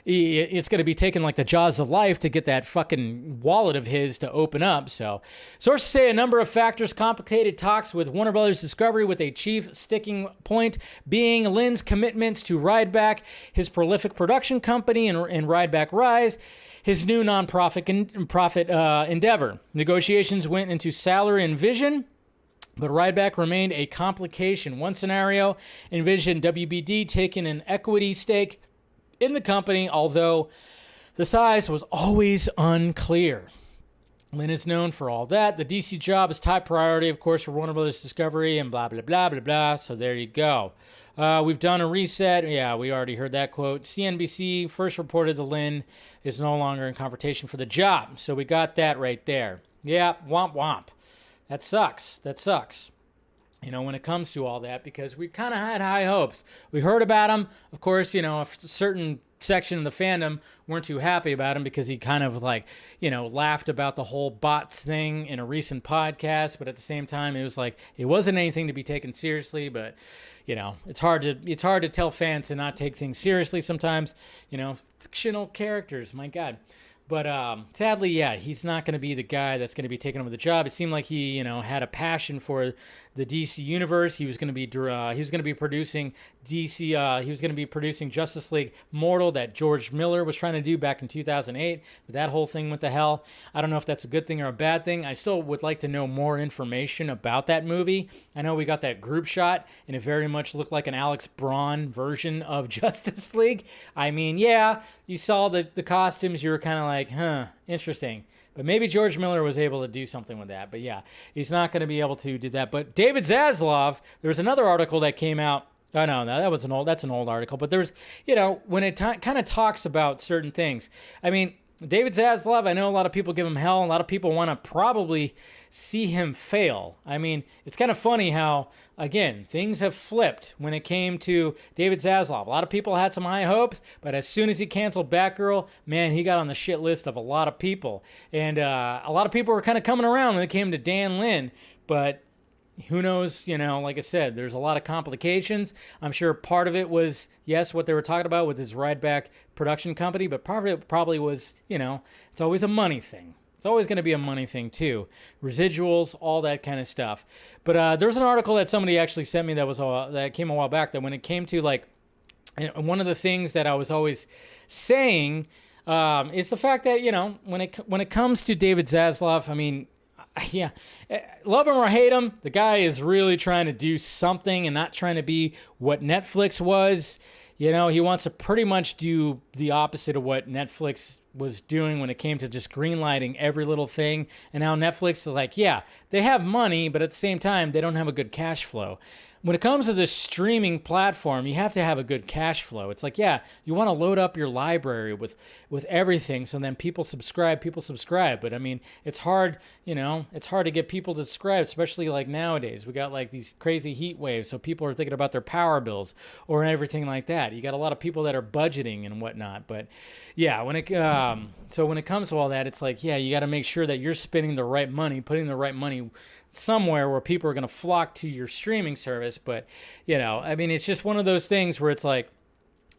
it's going to be taking like the jaws of life to get that fucking wallet of his to open up. So sources say a number of factors complicated talks with Warner Brothers Discovery, with a chief sticking point being Lin's commitments to Ride Back, his prolific production company, and Ride Back Rise, his new nonprofit endeavor. Negotiations went into salary and vision, but Ride Back remained a complication. One scenario envisioned WBD taking an equity stake in the company, although the size was always unclear. Lin is known for all that. The DC job is top priority, of course, for Warner Brothers Discovery and blah, blah, blah, blah, blah. So there you go. We've done a reset. Yeah, we already heard that quote. CNBC first reported that Lin is no longer in confrontation for the job. So we got that right there. Yeah, womp womp. That sucks. When it comes to all that, because we kind of had high hopes. We heard about him. Of course, a certain section of the fandom weren't too happy about him because he kind of laughed about the whole bots thing in a recent podcast. But at the same time, it was like, it wasn't anything to be taken seriously. But, it's hard to tell fans to not take things seriously sometimes, fictional characters, my God. But sadly, yeah, he's not going to be the guy that's going to be taking over the job. It seemed like he, had a passion for the DC universe. He was going to be producing DC. He was going to be producing Justice League Mortal that George Miller was trying to do back in 2008. But that whole thing went to hell. I don't know if that's a good thing or a bad thing. I still would like to know more information about that movie. I know we got that group shot, and it very much looked like an Alex Braun version of Justice League. I mean, yeah, you saw the costumes. You were kind of like, huh, interesting. But maybe George Miller was able to do something with that. But yeah, he's not going to be able to do that. But David Zaslav, there was another article that came out. Oh, no, that's an old article. But there was, when it kind of talks about certain things. I mean, David Zaslav, I know a lot of people give him hell. A lot of people want to probably see him fail. I mean, it's kind of funny how, again, things have flipped when it came to David Zaslav. A lot of people had some high hopes, but as soon as he canceled Batgirl, man, he got on the shit list of a lot of people. And a lot of people were kind of coming around when it came to Dan Lin, but who knows, like I said, there's a lot of complications. I'm sure part of it was, yes, what they were talking about with his Rideback production company, but part of it probably was, it's always a money thing. It's always going to be a money thing too. Residuals, all that kind of stuff. But there was an article that somebody actually sent me that came a while back, that when it came to one of the things that I was always saying is the fact that, when it comes to David Zaslav, I mean, yeah, love him or hate him, the guy is really trying to do something and not trying to be what Netflix was. He wants to pretty much do the opposite of what Netflix was doing when it came to just greenlighting every little thing. And now Netflix is like, yeah, they have money, but at the same time, they don't have a good cash flow. When it comes to this streaming platform, you have to have a good cash flow. It's like, yeah, you want to load up your library with everything, so then people subscribe. But I mean, it's hard, it's hard to get people to subscribe, especially like nowadays. We got like these crazy heat waves, so people are thinking about their power bills or everything like that. You got a lot of people that are budgeting and whatnot. But yeah, when it comes to all that, it's like, yeah, you got to make sure that you're spending the right money, putting the right money somewhere where people are going to flock to your streaming service. But, I mean, it's just one of those things where it's like,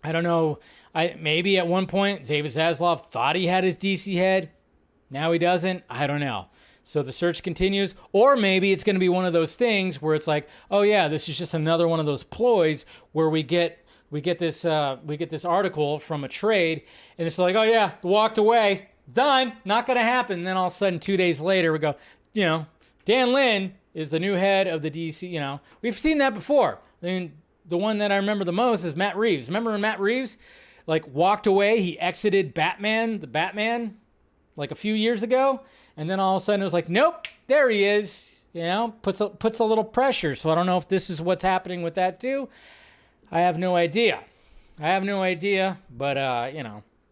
I don't know, maybe at one point David Zaslav thought he had his DC head. Now he doesn't. I don't know. So the search continues. Or maybe it's going to be one of those things where it's like, oh yeah, this is just another one of those ploys where we get this article from a trade, and it's like, oh yeah, walked away, done, not going to happen. And then all of a sudden 2 days later we go, Dan Lin is the new head of the DC, We've seen that before. I mean, the one that I remember the most is Matt Reeves. Remember when Matt Reeves, walked away? He exited the Batman, a few years ago. And then all of a sudden it was like, nope, there he is. Puts a little pressure. So I don't know if this is what's happening with that too. I have no idea. But,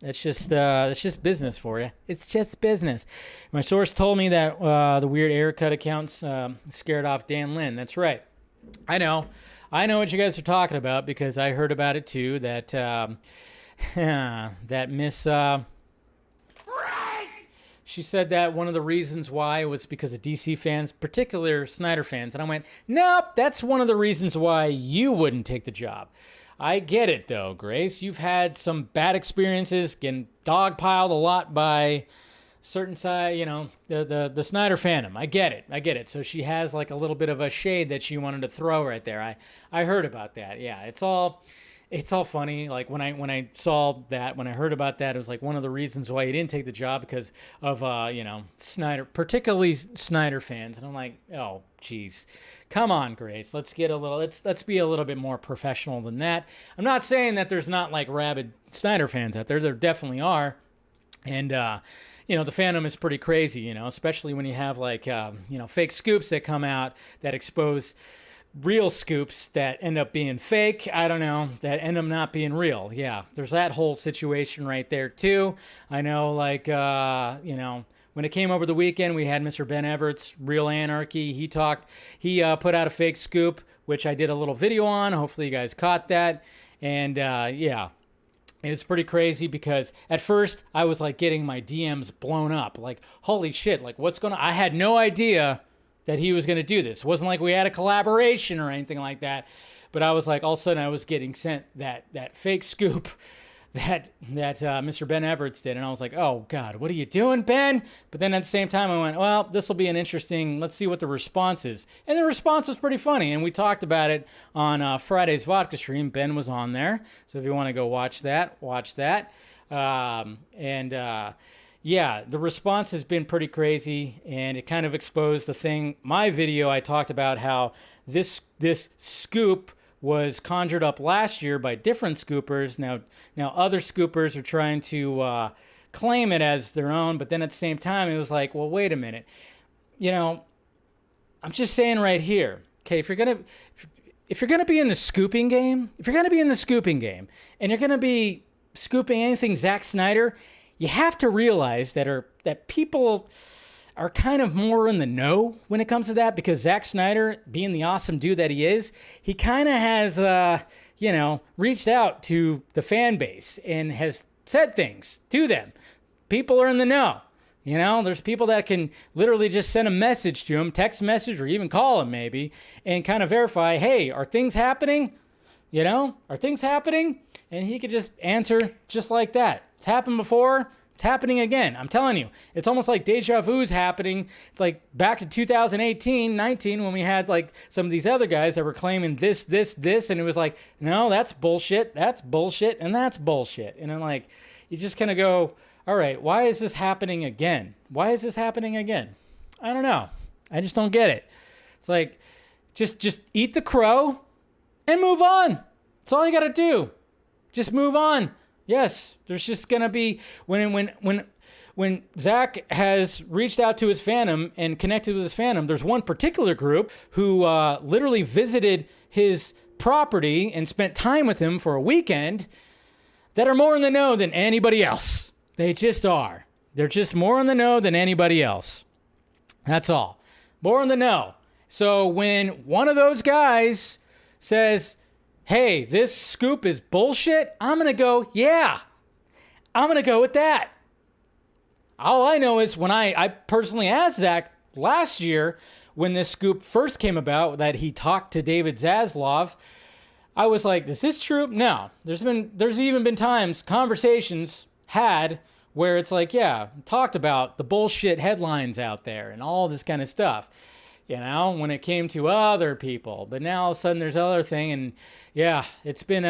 it's just business for you. It's just business. My source told me that the weird haircut accounts scared off Dan Lin. That's right. I know what you guys are talking about because I heard about it too. That that Miss she said that one of the reasons why was because of DC fans, particular Snyder fans. And I went, nope, that's one of the reasons why you wouldn't take the job. I get it, though, Grace. You've had some bad experiences, getting dogpiled a lot by certain side, the Snyder fandom. I get it. So she has a little bit of a shade that she wanted to throw right there. I heard about that. Yeah, it's all funny. When I saw that, when I heard about that, it was one of the reasons why he didn't take the job because of Snyder, particularly Snyder fans. And I'm like, oh, geez. Come on, Grace. Let's be a little bit more professional than that. I'm not saying that there's not rabid Snyder fans out there. There definitely are. And the fandom is pretty crazy, especially when you have fake scoops that come out that expose real scoops that end up being fake. I don't know, that end up not being real. Yeah, there's that whole situation right there too. I know, when it came over the weekend, we had Mr. Ben Everett's Real Anarchy. He put out a fake scoop, which I did a little video on. Hopefully you guys caught that. And yeah, it's pretty crazy because at first I was getting my DMs blown up. Holy shit, what's going on? I had no idea that he was going to do this. It wasn't like we had a collaboration or anything like that. But I was all of a sudden I was getting sent that fake scoop that Mr. Ben Everett's did. And I was like, oh, God, what are you doing, Ben? But then at the same time, I went, well, this will be an interesting, let's see what the response is. And the response was pretty funny. And we talked about it on Friday's Vodka stream. Ben was on there. So if you want to go watch that, watch that. Yeah, the response has been pretty crazy. And it kind of exposed the thing. My video, I talked about how this scoop was conjured up last year by different scoopers. Now other scoopers are trying to claim it as their own, but then at the same time, it was like, well, wait a minute. I'm just saying right here, okay, if you're gonna be in the scooping game, and you're gonna be scooping anything Zack Snyder, you have to realize that people are kind of more in the know when it comes to that, because Zack Snyder, being the awesome dude that he is, he kind of has, reached out to the fan base and has said things to them. People are in the know. There's people that can literally just send a message to him, text message, or even call him maybe, and kind of verify, hey, are things happening? Are things happening? And he could just answer just like that. It's happened before. It's happening again. I'm telling you, it's almost like deja vu's happening. It's like back in 2018, 19, when we had like some of these other guys that were claiming this, and it was like, no, that's bullshit, and that's bullshit. And then like, you just kind of go, all right, why is this happening again? I don't know. I just don't get it. It's like, just eat the crow and move on. That's all you got to do. Just move on. Yes, there's just going to be, when Zach has reached out to his fandom and connected with his fandom, there's one particular group who literally visited his property and spent time with him for a weekend that are more in the know than anybody else. They just are. They're just more in the know than anybody else. That's all. More in the know. So when one of those guys says, hey, this scoop is bullshit, I'm going to go, yeah, I'm going to go with that. All I know is when I personally asked Zach last year when this scoop first came about that he talked to David Zaslav, I was like, is this true? No. There's even been times, conversations had where it's like, yeah, talked about the bullshit headlines out there and all this kind of stuff. When it came to other people. But now all of a sudden there's other thing, and yeah, it's been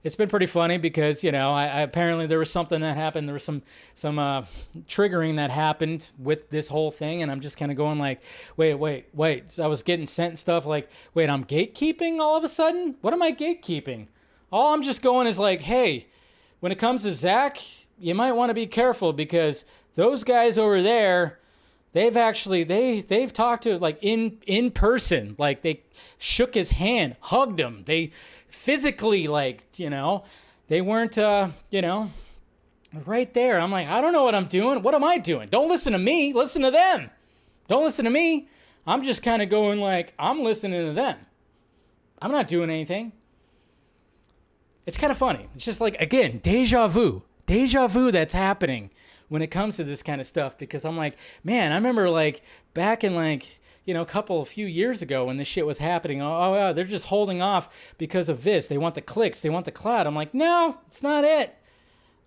pretty funny because, I apparently there was something that happened. There was some triggering that happened with this whole thing, and I'm just kind of going like, wait. So I was getting sent stuff like, wait, I'm gatekeeping all of a sudden? What am I gatekeeping? All I'm just going is like, hey, when it comes to Zach, you might want to be careful because those guys over there, they've talked to like in person, like they shook his hand, hugged him. They physically they weren't, right there. I'm like, I don't know what I'm doing. What am I doing? Don't listen to me. Listen to them. Don't listen to me. I'm just kind of going like, I'm listening to them. I'm not doing anything. It's kind of funny. It's just like, again, deja vu that's happening when it comes to this kind of stuff, because I'm like, man, I remember like back in like, a few years ago when this shit was happening. Oh, they're just holding off because of this. They want the clicks. They want the clout. I'm like, no, it's not it.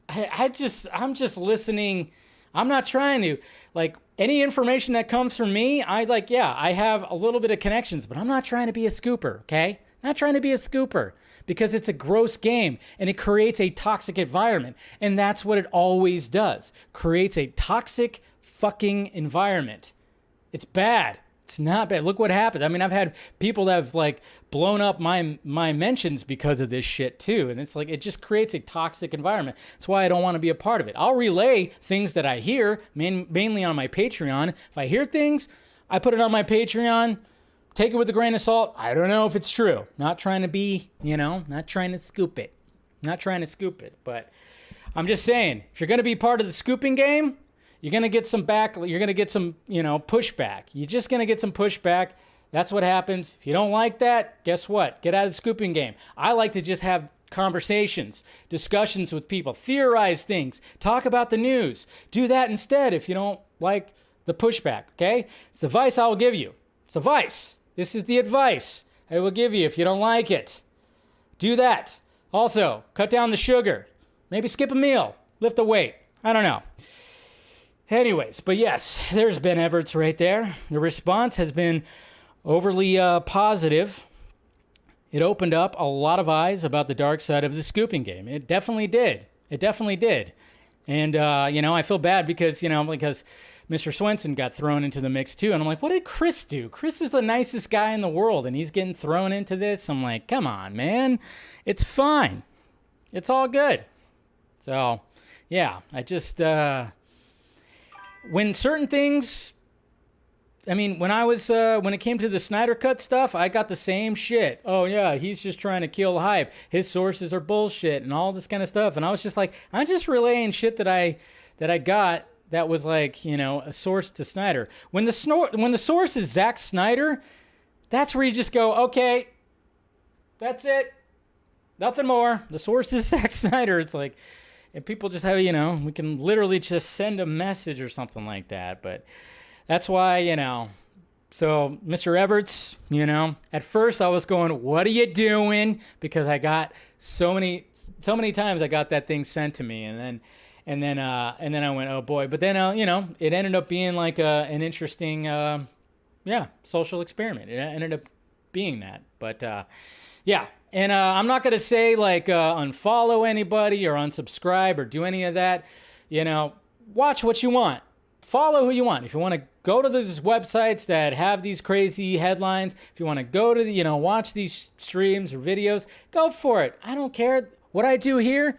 I'm just listening. I'm not trying to like any information that comes from me. I have a little bit of connections, but I'm not trying to be a scooper. Okay. Not trying to be a scooper because it's a gross game and it creates a toxic environment. And that's what it always does. Creates a toxic fucking environment. It's bad. It's not bad. Look what happened. I mean, I've had people that have like blown up my mentions because of this shit too. And it's like, it just creates a toxic environment. That's why I don't want to be a part of it. I'll relay things that I hear, mainly on my Patreon. If I hear things, I put it on my Patreon. Take it with a grain of salt. I don't know if it's true. Not trying to be, not trying to scoop it. But I'm just saying, if you're going to be part of the scooping game, you're going to get some pushback. You're just going to get some pushback. That's what happens. If you don't like that, guess what? Get out of the scooping game. I like to just have conversations, discussions with people, theorize things, talk about the news. Do that instead if you don't like the pushback, okay? It's the advice I will give you. It's advice. This is the advice I will give you if you don't like it. Do that. Also, cut down the sugar. Maybe skip a meal, lift a weight. I don't know. Anyways, but yes, there's Ben Everts right there. The response has been overly positive. It opened up a lot of eyes about the dark side of the scooping game. It definitely did. It definitely did. And, I feel bad because Mr. Swenson got thrown into the mix too. And I'm like, what did Chris do? Chris is the nicest guy in the world, and he's getting thrown into this. I'm like, come on, man. It's fine. It's all good. So, yeah, I just, when certain things, when it came to the Snyder Cut stuff, I got the same shit. Oh, yeah, he's just trying to kill hype. His sources are bullshit and all this kind of stuff. And I was just like, I'm just relaying shit that I got that was like, a source to Snyder. When the source is Zack Snyder, that's where you just go, okay, that's it. Nothing more. The source is Zack Snyder. It's like, and people just have, we can literally just send a message or something like that. But that's why, so Mr. Everts, at first I was going, what are you doing? Because I got so many times I got that thing sent to me, and then I went, oh boy. But then, it ended up being like an interesting, social experiment. It ended up being that. But, yeah. And I'm not going to say like unfollow anybody or unsubscribe or do any of that. Watch what you want. Follow who you want. If you want to go to these websites that have these crazy headlines, if you want to go to watch these streams or videos, go for it. I don't care. What I do here,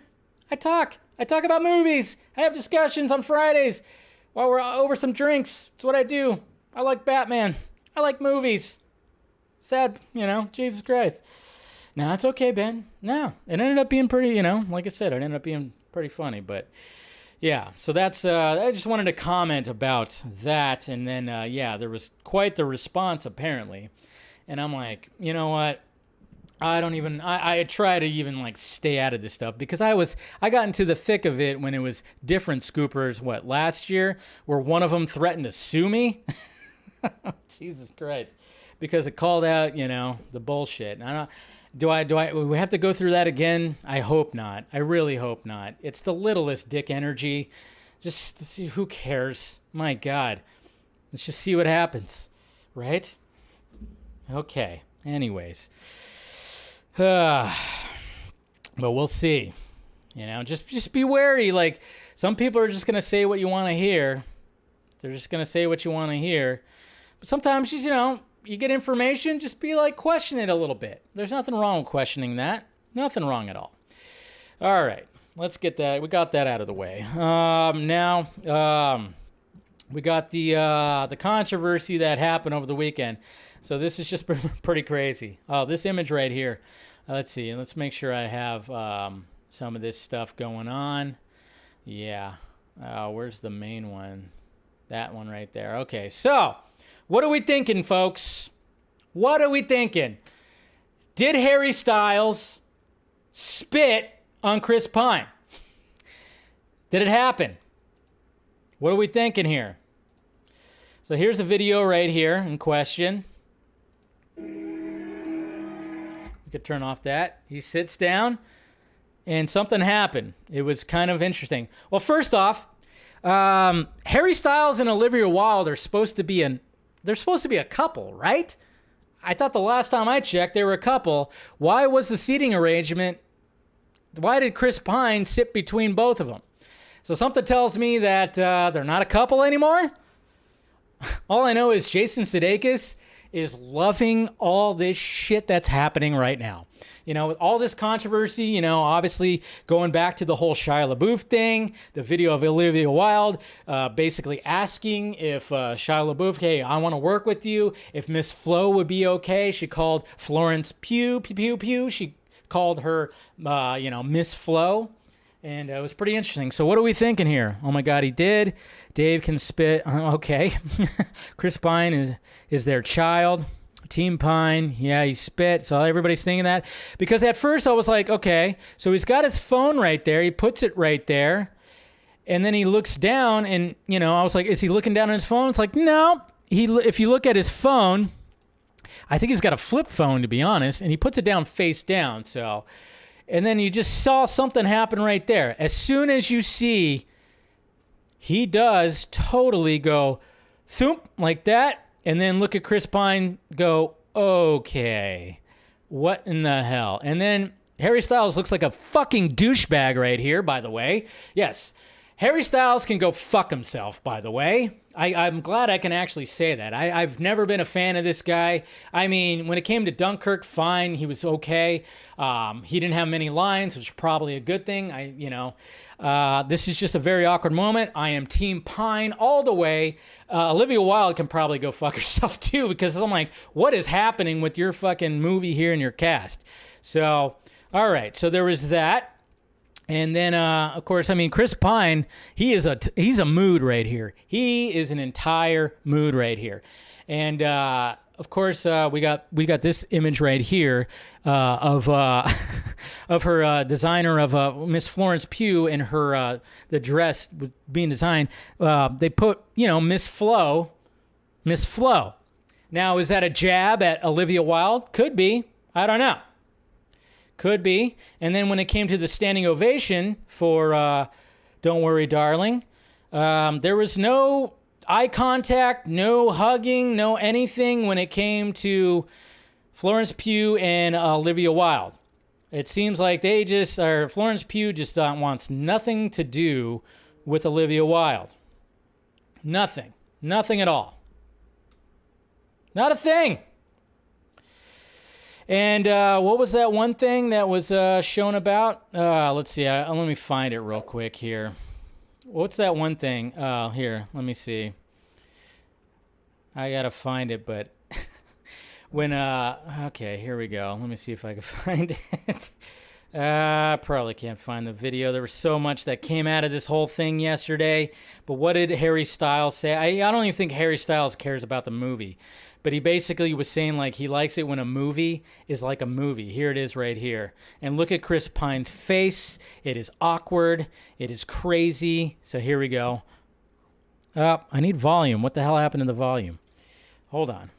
I talk about movies. I have discussions on Fridays while we're over some drinks. It's what I do. I like Batman. I like movies. Sad, Jesus Christ. No, it's okay, Ben. No, it ended up being pretty, like I said, it ended up being pretty funny. But yeah, so that's, I just wanted to comment about that. And then, there was quite the response apparently. And I'm like, you know what? I try to even like stay out of this stuff because I got into the thick of it when it was different scoopers, last year, where one of them threatened to sue me. Jesus Christ. Because it called out, the bullshit. And do we have to go through that again? I hope not. I really hope not. It's the littlest dick energy. Just see, who cares? My God. Let's just see what happens. Right? Okay. Anyways. But we'll see. Just be wary. Like, some people are just going to say what you want to hear. They're just going to say what you want to hear. But sometimes, you get information, just be like, question it a little bit. There's nothing wrong with questioning that. Nothing wrong at all. All right, let's get that. We got that out of the way. Now, we got the controversy that happened over the weekend. So this is just pretty crazy. Oh, this image right here. Let's see. Let's make sure I have some of this stuff going on. Yeah. Where's the main one? That one right there. Okay, so what are we thinking, folks? What are we thinking? Did Harry Styles spit on Chris Pine? Did it happen? What are we thinking here? So here's a video right here in question. We could turn off that. He sits down, and something happened. It was kind of interesting. Well, first off, Harry Styles and Olivia Wilde are supposed to be a couple, right? I thought the last time I checked, they were a couple. Why was the seating arrangement? Why did Chris Pine sit between both of them? So something tells me that they're not a couple anymore. All I know is Jason Sudeikis is loving all this shit that's happening right now. With all this controversy, obviously going back to the whole Shia LaBeouf thing, the video of Olivia Wilde basically asking if Shia LaBeouf, hey, I want to work with you, if Miss Flo would be okay. She called Florence Pugh. She called her, Miss Flo. And it was pretty interesting. So what are we thinking here? Oh, my God, he did. Dave can spit. Okay. Chris Pine is their child. Team Pine. Yeah, he spit. So everybody's thinking that. Because at first I was like, okay, so he's got his phone right there. He puts it right there. And then he looks down and, I was like, is he looking down on his phone? It's like, no. If you look at his phone, I think he's got a flip phone, to be honest. And he puts it down face down. So And then you just saw something happen right there. As soon as you see, he does totally go thump like that. And then look at Chris Pine go, okay, what in the hell? And then Harry Styles looks like a fucking douchebag right here, by the way. Yes, Harry Styles can go fuck himself, by the way. I'm glad I can actually say that. I've never been a fan of this guy. I mean, when it came to Dunkirk, fine, he was okay. He didn't have many lines, which is probably a good thing. This is just a very awkward moment. I am Team Pine all the way. Olivia Wilde can probably go fuck herself too, because I'm like, what is happening with your fucking movie here and your cast? So, all right, so there was that. And then, of course, I mean, Chris Pine, he's a mood right here. He is an entire mood right here. And, of course, we got this image right here of her designer of Miss Florence Pugh and her the dress being designed. They put, Miss Flo. Now, is that a jab at Olivia Wilde? Could be. I don't know. Could be. And then when it came to the standing ovation for Don't Worry, Darling, there was no eye contact, no hugging, no anything when it came to Florence Pugh and Olivia Wilde. It seems like Florence Pugh just wants nothing to do with Olivia Wilde. Nothing. Nothing at all. Not a thing. And what was that one thing that was shown about? Let's see. Let me find it real quick here. What's that one thing? Here, let me see. I got to find it, but okay, here we go. Let me see if I can find it. I probably can't find the video. There was so much that came out of this whole thing yesterday. But what did Harry Styles say? I don't even think Harry Styles cares about the movie. But he basically was saying like he likes it when a movie is like a movie. Here it is right here. And look at Chris Pine's face. It is awkward. It is crazy. So here we go. I need volume. What the hell happened to the volume? Hold on.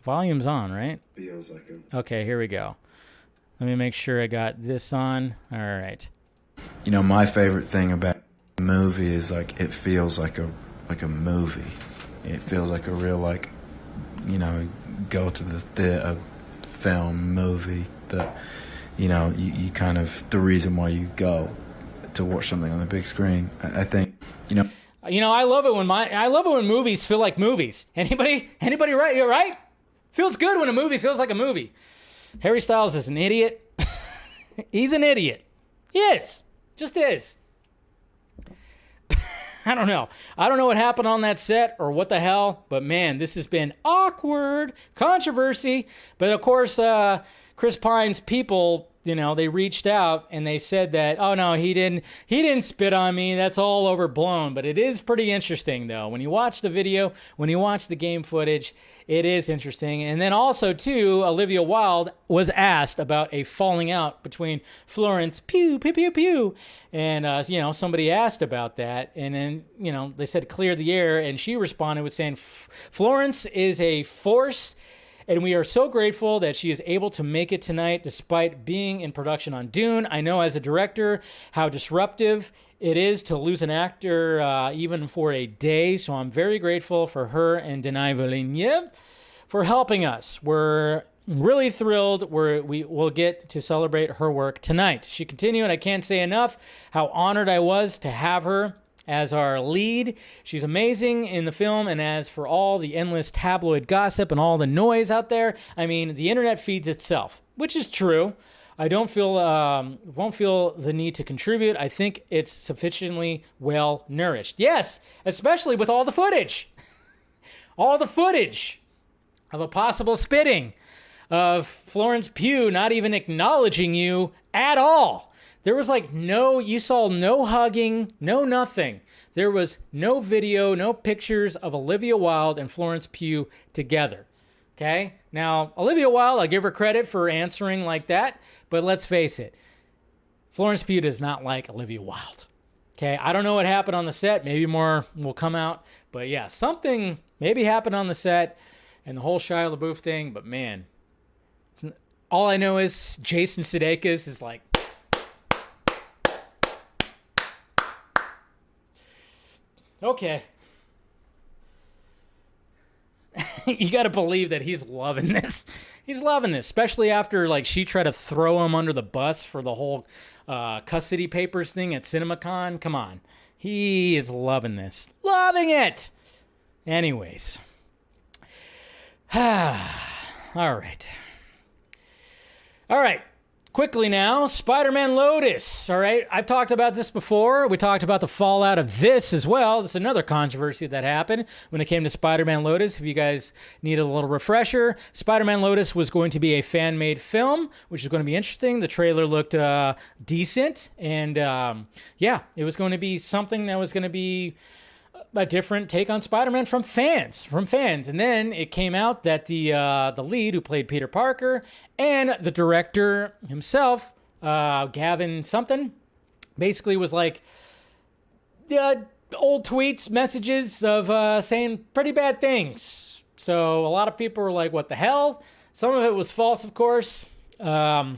Volume's on, right? Feels like it. Okay, here we go. Let me make sure I got this on. All right. My favorite thing about a movie is like it feels like a movie. It feels like a real go to the theater, film, movie that you kind of the reason why you go to watch something on the big screen. I think I love it when movies feel like movies. Anybody right? You're right. Feels good when a movie feels like a movie. Harry Styles is an idiot. He's an idiot. He is. Just is. I don't know. I don't know what happened on that set or what the hell, but man, this has been awkward, controversy. But of course, Chris Pine's people, they reached out and they said that, oh no, he didn't spit on me. That's all overblown. But it is pretty interesting though. When you watch the video, when you watch the game footage, it is interesting. And then also too, Olivia Wilde was asked about a falling out between Florence Pugh, and somebody asked about that, and then they said clear the air, and she responded with saying, Florence is a force. And we are so grateful that she is able to make it tonight despite being in production on Dune. I know as a director how disruptive it is to lose an actor even for a day. So I'm very grateful for her and Denis Villeneuve for helping us. We're really thrilled. We will get to celebrate her work tonight. She continued, I can't say enough how honored I was to have her as our lead. She's amazing in the film, and as for all the endless tabloid gossip and all the noise out there, I mean, the internet feeds itself, which is true. I won't feel the need to contribute. I think it's sufficiently well nourished. Yes, especially with all the footage. All the footage of a possible spitting, of Florence Pugh not even acknowledging you at all. There was you saw no hugging, no nothing. There was no video, no pictures of Olivia Wilde and Florence Pugh together. Okay? Now, Olivia Wilde, I give her credit for answering like that, but let's face it, Florence Pugh does not like Olivia Wilde. Okay? I don't know what happened on the set. Maybe more will come out. But yeah, something maybe happened on the set and the whole Shia LaBeouf thing, but man, All I know is Jason Sudeikis is like, okay. You got to believe that he's loving this. He's loving this, especially after like she tried to throw him under the bus for the whole custody papers thing at CinemaCon. Come on. He is loving this. Loving it. Anyways. All right. All right. Quickly now, Spider-Man Lotus. All right. I've talked about this before. We talked about the fallout of this as well. This is another controversy that happened when it came to Spider-Man Lotus. If you guys need a little refresher, Spider-Man Lotus was going to be a fan-made film, which is going to be interesting. The trailer looked decent. And yeah, it was going to be something that was going to be a different take on Spider-Man from fans. And then it came out that the lead who played Peter Parker and the director himself, Gavin something, basically was like old tweets, messages of saying pretty bad things. So a lot of people were like, what the hell? Some of it was false, of course. But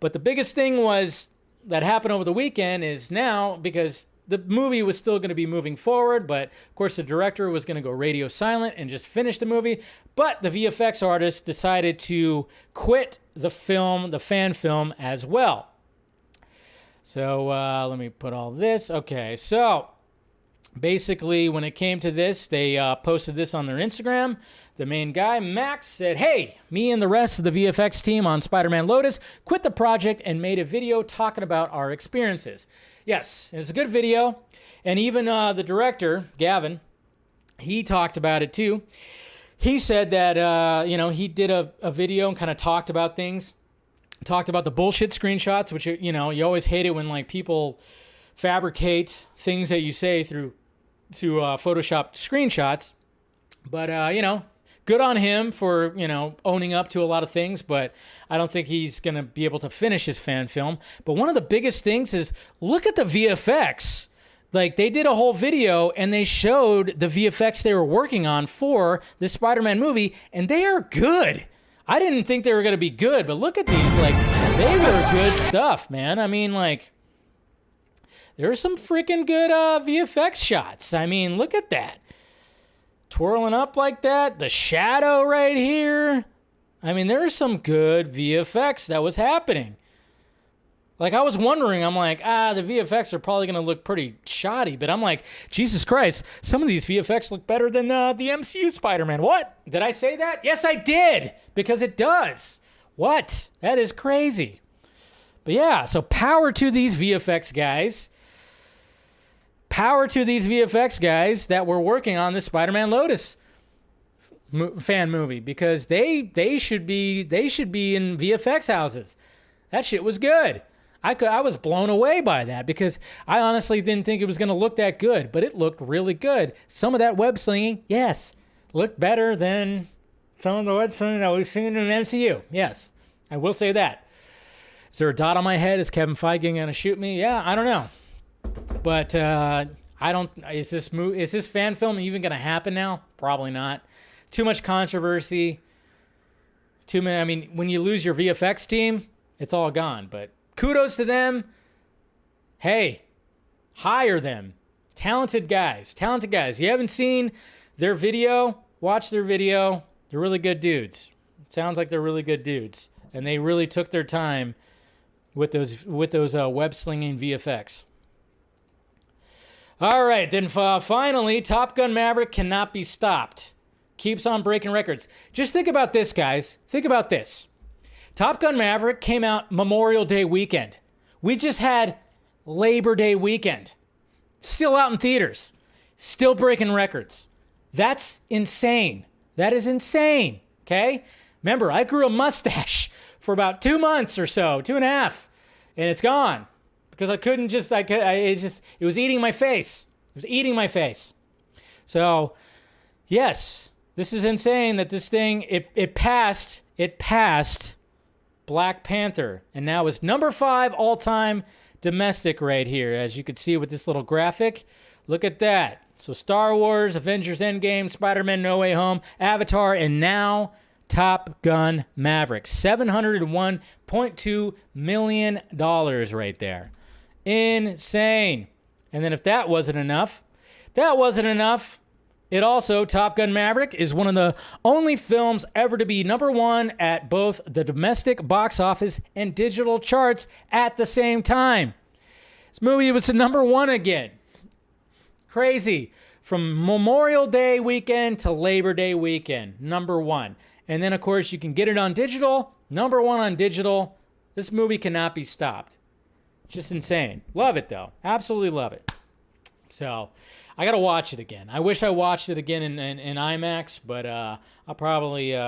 the biggest thing was that happened over the weekend is now, because the movie was still going to be moving forward, but of course the director was going to go radio silent and just finish the movie. But the VFX artist decided to quit the film, the fan film, as well. So let me put all this. Okay, so basically when it came to this, they posted this on their Instagram. The main guy, Max, said, hey, me and the rest of the VFX team on Spider-Man Lotus quit the project and made a video talking about our experiences. Yes, it's a good video. And even the director, Gavin, he talked about it too. He said that, he did a video and kind of talked about things. Talked about the bullshit screenshots, which, you always hate it when like people fabricate things that you say through Photoshop screenshots. But, good on him for, owning up to a lot of things, but I don't think he's going to be able to finish his fan film. But one of the biggest things is look at the VFX. Like, they did a whole video and they showed the VFX they were working on for the Spider-Man movie, and they are good. I didn't think they were going to be good, but look at these. Like, they were good stuff, man. I mean, like, there are some freaking good VFX shots. I mean, look at that. Twirling up like that, the shadow right here. I mean, there's some good VFX that was happening. Like, I was wondering, I'm like, the VFX are probably going to look pretty shoddy, but I'm like, Jesus Christ, some of these VFX look better than the MCU Spider-Man. What? Did I say that? Yes, I did, because it does. What? That is crazy. But yeah, so power to these VFX guys. Power to these VFX guys that were working on the Spider-Man Lotus fan movie, because they should be in VFX houses. That shit was good. I was blown away by that, because I honestly didn't think it was going to look that good, but it looked really good. Some of that web slinging, yes, looked better than some of the web slinging that we've seen in the MCU. Yes, I will say that. Is there a dot on my head? Is Kevin Feige going to shoot me? Yeah, I don't know. But I don't. Is this fan film even going to happen now? Probably not. Too much controversy. Too many. I mean, when you lose your VFX team, it's all gone. But kudos to them. Hey, hire them. Talented guys. You haven't seen their video? Watch their video. They're really good dudes. It sounds like they're really good dudes, and they really took their time with those web slinging VFX. All right, then finally, Top Gun Maverick cannot be stopped. Keeps on breaking records. Just think about this, guys. Think about this. Top Gun Maverick came out Memorial Day weekend. We just had Labor Day weekend. Still out in theaters. Still breaking records. That's insane. That is insane, okay? Remember, I grew a mustache for about 2 months or so, 2.5, and it's gone. Because I couldn't just, it was eating my face. It was eating my face. So, yes, this is insane that this thing, it passed Black Panther. And now it's number 5 all-time domestic right here, as you can see with this little graphic. Look at that. So Star Wars, Avengers Endgame, Spider-Man No Way Home, Avatar, and now Top Gun Maverick. $701.2 million right there. Insane. And then if that wasn't enough, it also, Top Gun Maverick, is one of the only films ever to be number one at both the domestic box office and digital charts at the same time. This movie was the number one again. Crazy. From Memorial Day weekend to Labor Day weekend, number one. And then, of course, you can get it on digital. Number one on digital. This movie cannot be stopped. Just insane. Love it, though. Absolutely love it. So, I got to watch it again. I wish I watched it again in IMAX, but I'll probably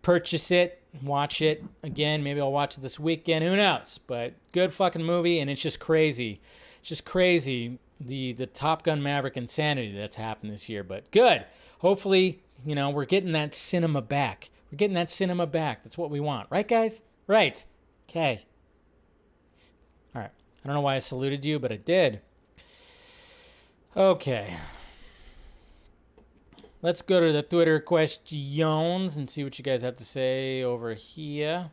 purchase it, watch it again. Maybe I'll watch it this weekend. Who knows? But good fucking movie, and it's just crazy. It's just crazy, the Top Gun Maverick insanity that's happened this year. But good. Hopefully, we're getting that cinema back. That's what we want. Right, guys? Right. Okay. All right. I don't know why I saluted you, but I did. Okay. Let's go to the Twitter questions and see what you guys have to say over here.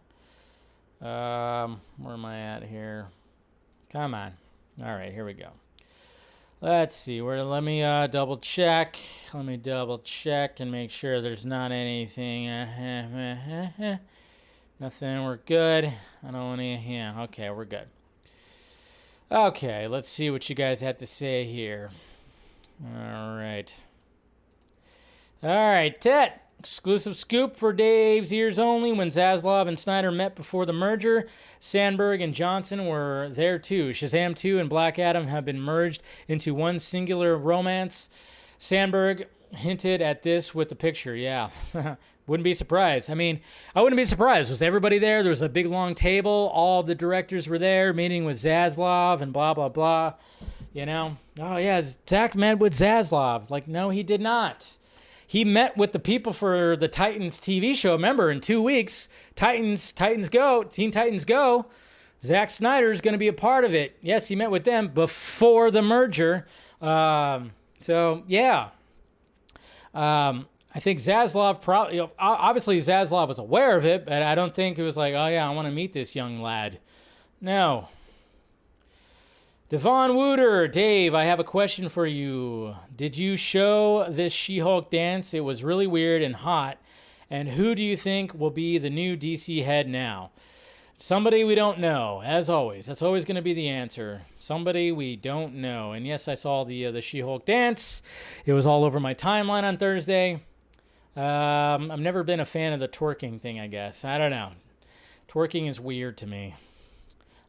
Where am I at here? Come on. All right, here we go. Let's see. Let me double check. Let me double check and make sure there's not anything. Nothing. We're good. I don't want to. Yeah. Okay, we're good. Okay, let's see what you guys have to say here. All right. Tet. Exclusive scoop for Dave's ears only. When Zaslav and Snyder met before the merger, Sandberg and Johnson were there too. Shazam 2 and Black Adam have been merged into one singular romance. Sandberg hinted at this with the picture. Yeah. Wouldn't be surprised. I mean, I wouldn't be surprised. Was everybody there? There was a big long table. All the directors were there meeting with Zaslav and blah, blah, blah. Oh, yeah, Zach met with Zaslav. Like, no, he did not. He met with the people for the Titans TV show. Remember, in 2 weeks, Teen Titans Go. Zack Snyder's going to be a part of it. Yes, he met with them before the merger. So, yeah. I think Zaslav probably, obviously Zaslav was aware of it, but I don't think it was like, oh, yeah, I want to meet this young lad. No. Devon Wooter, Dave, I have a question for you. Did you show this She-Hulk dance? It was really weird and hot. And who do you think will be the new DC head now? Somebody we don't know, as always. That's always going to be the answer. Somebody we don't know. And yes, I saw the She-Hulk dance. It was all over my timeline on Thursday. I've never been a fan of the twerking thing, I guess. I don't know. Twerking is weird to me.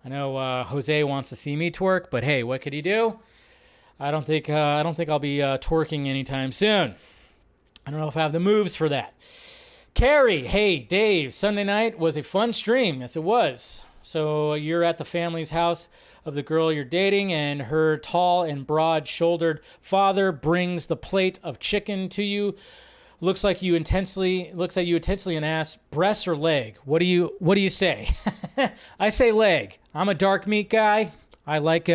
I know Jose wants to see me twerk, but hey, what could he do? I don't think I'll be twerking anytime soon. I don't know if I have the moves for that. Carrie, hey, Dave, Sunday night was a fun stream. Yes, it was. So you're at the family's house of the girl you're dating, and her tall and broad-shouldered father brings the plate of chicken to you. Looks like you intensely and asks, breast or leg? What do you say? I say leg. I'm a dark meat guy. I like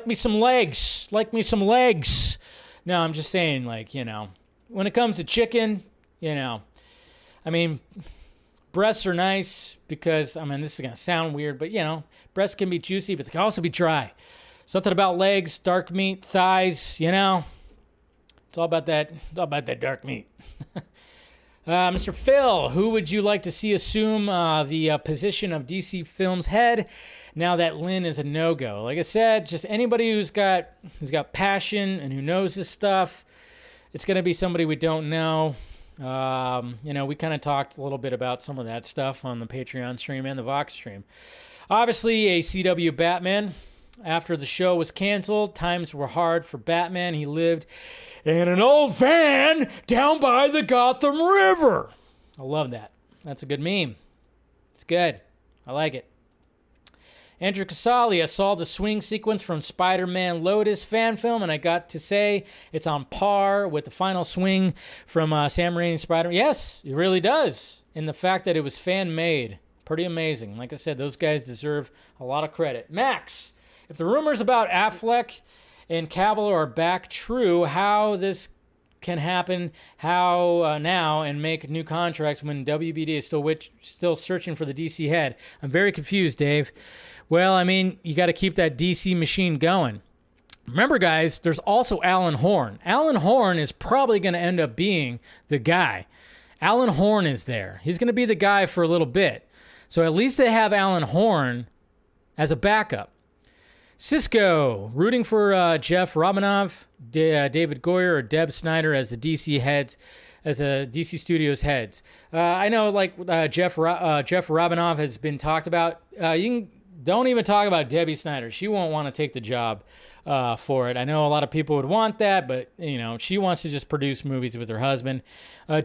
me some legs. No, I'm just saying, when it comes to chicken, I mean, breasts are nice because, this is going to sound weird, but, breasts can be juicy, but they can also be dry. Something about legs, dark meat, thighs, It's all about that dark meat. Mr. Phil, who would you like to see assume the position of DC Films head now that Lynn is a no-go? Like I said, just anybody who's got passion and who knows this stuff. It's going to be somebody we don't know. We kind of talked a little bit about some of that stuff on the Patreon stream and the Vox stream. Obviously, a CW Batman. After the show was canceled, times were hard for Batman. He lived in an old van down by the Gotham River. I love that. That's a good meme. It's good. I like it. Andrew Casali, I saw the swing sequence from Spider-Man Lotus fan film, and I got to say it's on par with the final swing from Sam Raimi's Spider-Man. Yes, it really does. And the fact that it was fan-made, pretty amazing. Like I said, those guys deserve a lot of credit. Max, if the rumors about Affleck and Cavill are back true, how this can happen now and make new contracts when WBD is still searching for the DC head? I'm very confused, Dave. Well, I mean, you got to keep that DC machine going. Remember, guys, there's also Alan Horn. Alan Horn is probably going to end up being the guy. Alan Horn is there. He's going to be the guy for a little bit. So at least they have Alan Horn as a backup. Cisco, rooting for Jeff Robinov, David Goyer, or Deb Snyder as the DC heads, as the DC Studios heads. I know, like Jeff Robinov has been talked about. Don't even talk about Debbie Snyder. She won't want to take the job for it. I know a lot of people would want that, but she wants to just produce movies with her husband.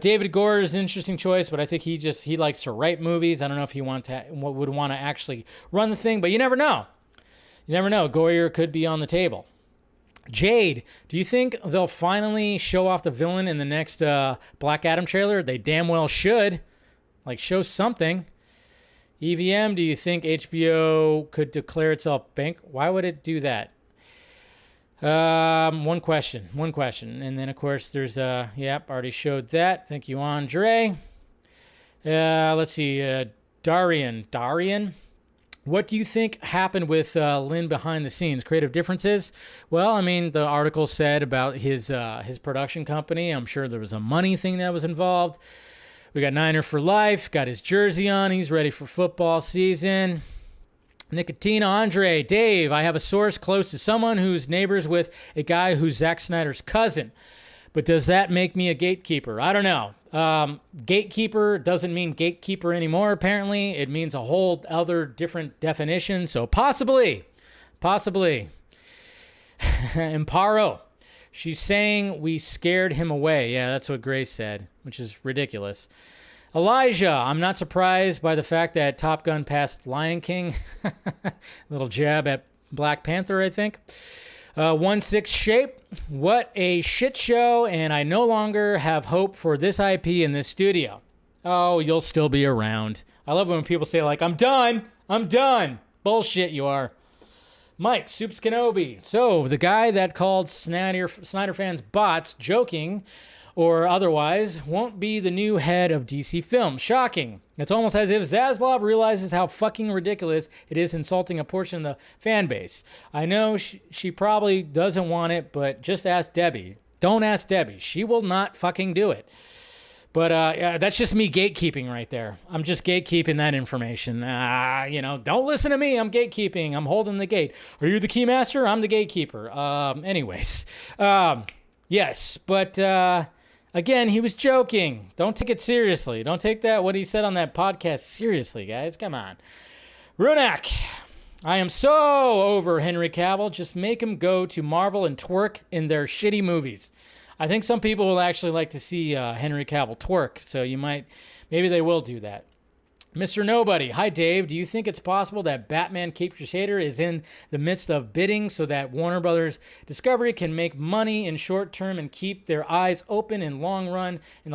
David Goyer is an interesting choice, but I think he likes to write movies. I don't know if he would want to actually run the thing, but you never know. You never know. Goyer could be on the table. Jade, do you think they'll finally show off the villain in the next Black Adam trailer? They damn well should. Like, show something. EVM, do you think HBO could declare itself bankrupt? Why would it do that? One question. And then, of course, there's, already showed that. Thank you, Andre. Let's see, Darian. What do you think happened with Lynn behind the scenes? Creative differences? Well, I mean, the article said about his production company. I'm sure there was a money thing that was involved. We got Niner for life. Got his jersey on. He's ready for football season. Nicotina, Andre, Dave, I have a source close to someone who's neighbors with a guy who's Zack Snyder's cousin. But does that make me a gatekeeper? I don't know. Gatekeeper doesn't mean gatekeeper anymore, apparently. It means a whole other different definition. So possibly. Imparo, she's saying we scared him away. Yeah, that's what Grace said, which is ridiculous. Elijah, I'm not surprised by the fact that Top Gun passed Lion King. Little jab at Black Panther, I think. 1/6 shape. What a shit show, and I no longer have hope for this IP in this studio. Oh, you'll still be around. I love when people say, like, I'm done. Bullshit, you are. Mike, Soups Kenobi. So, the guy that called Snyder fans bots, joking or otherwise, won't be the new head of DC Films. Shocking. It's almost as if Zaslav realizes how fucking ridiculous it is insulting a portion of the fan base. I know she probably doesn't want it, but just ask Debbie. Don't ask Debbie. She will not fucking do it. But that's just me gatekeeping right there. I'm just gatekeeping that information. Don't listen to me. I'm gatekeeping. I'm holding the gate. Are you the keymaster? I'm the gatekeeper. Anyways. Yes, but... Again, he was joking. Don't take it seriously. Don't take what he said on that podcast seriously, guys. Come on. Runak, I am so over Henry Cavill. Just make him go to Marvel and twerk in their shitty movies. I think some people will actually like to see Henry Cavill twerk, so maybe they will do that. Mr. Nobody, hi Dave. Do you think it's possible that Batman Caped Crusader is in the midst of bidding so that Warner Brothers Discovery can make money in short term and keep their eyes open in the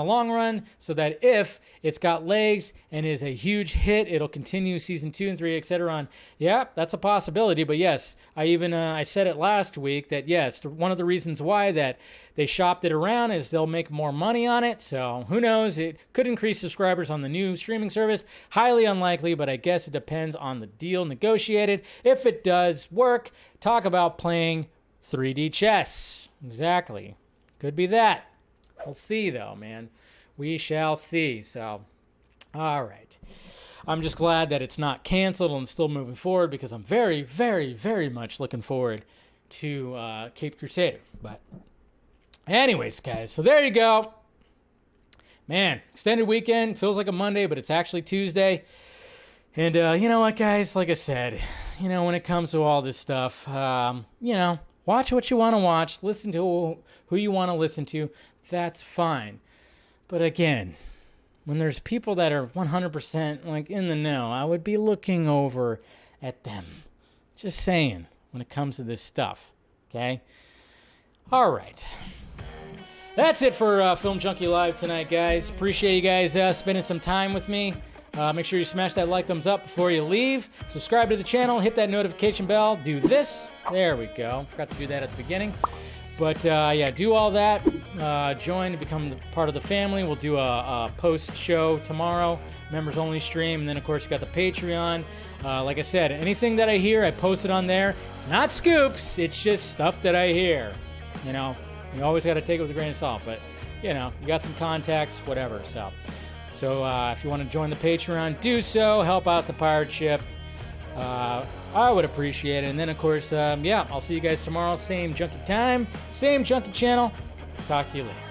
long run, so that if it's got legs and is a huge hit, it'll continue season 2 and 3, etc. on? Yeah, that's a possibility. But yes, I said it last week that yes, one of the reasons why that they shopped it around is they'll make more money on it. So who knows? It could increase subscribers on the new streaming service. Highly unlikely, but I guess it depends on the deal negotiated. If it does work, talk about playing 3D chess. Exactly. Could be that. We'll see, though, man. We shall see. So, all right. I'm just glad that it's not canceled and still moving forward because I'm very, very, very much looking forward to Caped Crusader. But anyways, guys, so there you go. Man, extended weekend. Feels like a Monday, but it's actually Tuesday. And you know what, guys? Like I said, when it comes to all this stuff, watch what you want to watch. Listen to who you want to listen to. That's fine. But again, when there's people that are 100% like in the know, I would be looking over at them. Just saying, when it comes to this stuff. Okay? All right. That's it for Film Junkie Live tonight, guys. Appreciate you guys spending some time with me. Make sure you smash that like, thumbs up before you leave. Subscribe to the channel. Hit that notification bell. Do this. There we go. Forgot to do that at the beginning. But yeah, do all that. Join to become part of the family. We'll do a post show tomorrow, members only stream, and then of course you got the Patreon. Like I said, anything that I hear, I post it on there. It's not scoops. It's just stuff that I hear. You know, you always got to take it with a grain of salt. But you know, you got some contacts, whatever. So if you want to join the Patreon, do so. Help out the pirate ship. I would appreciate it. And then, of course, yeah, I'll see you guys tomorrow. Same Junkee time, same Junkee channel. Talk to you later.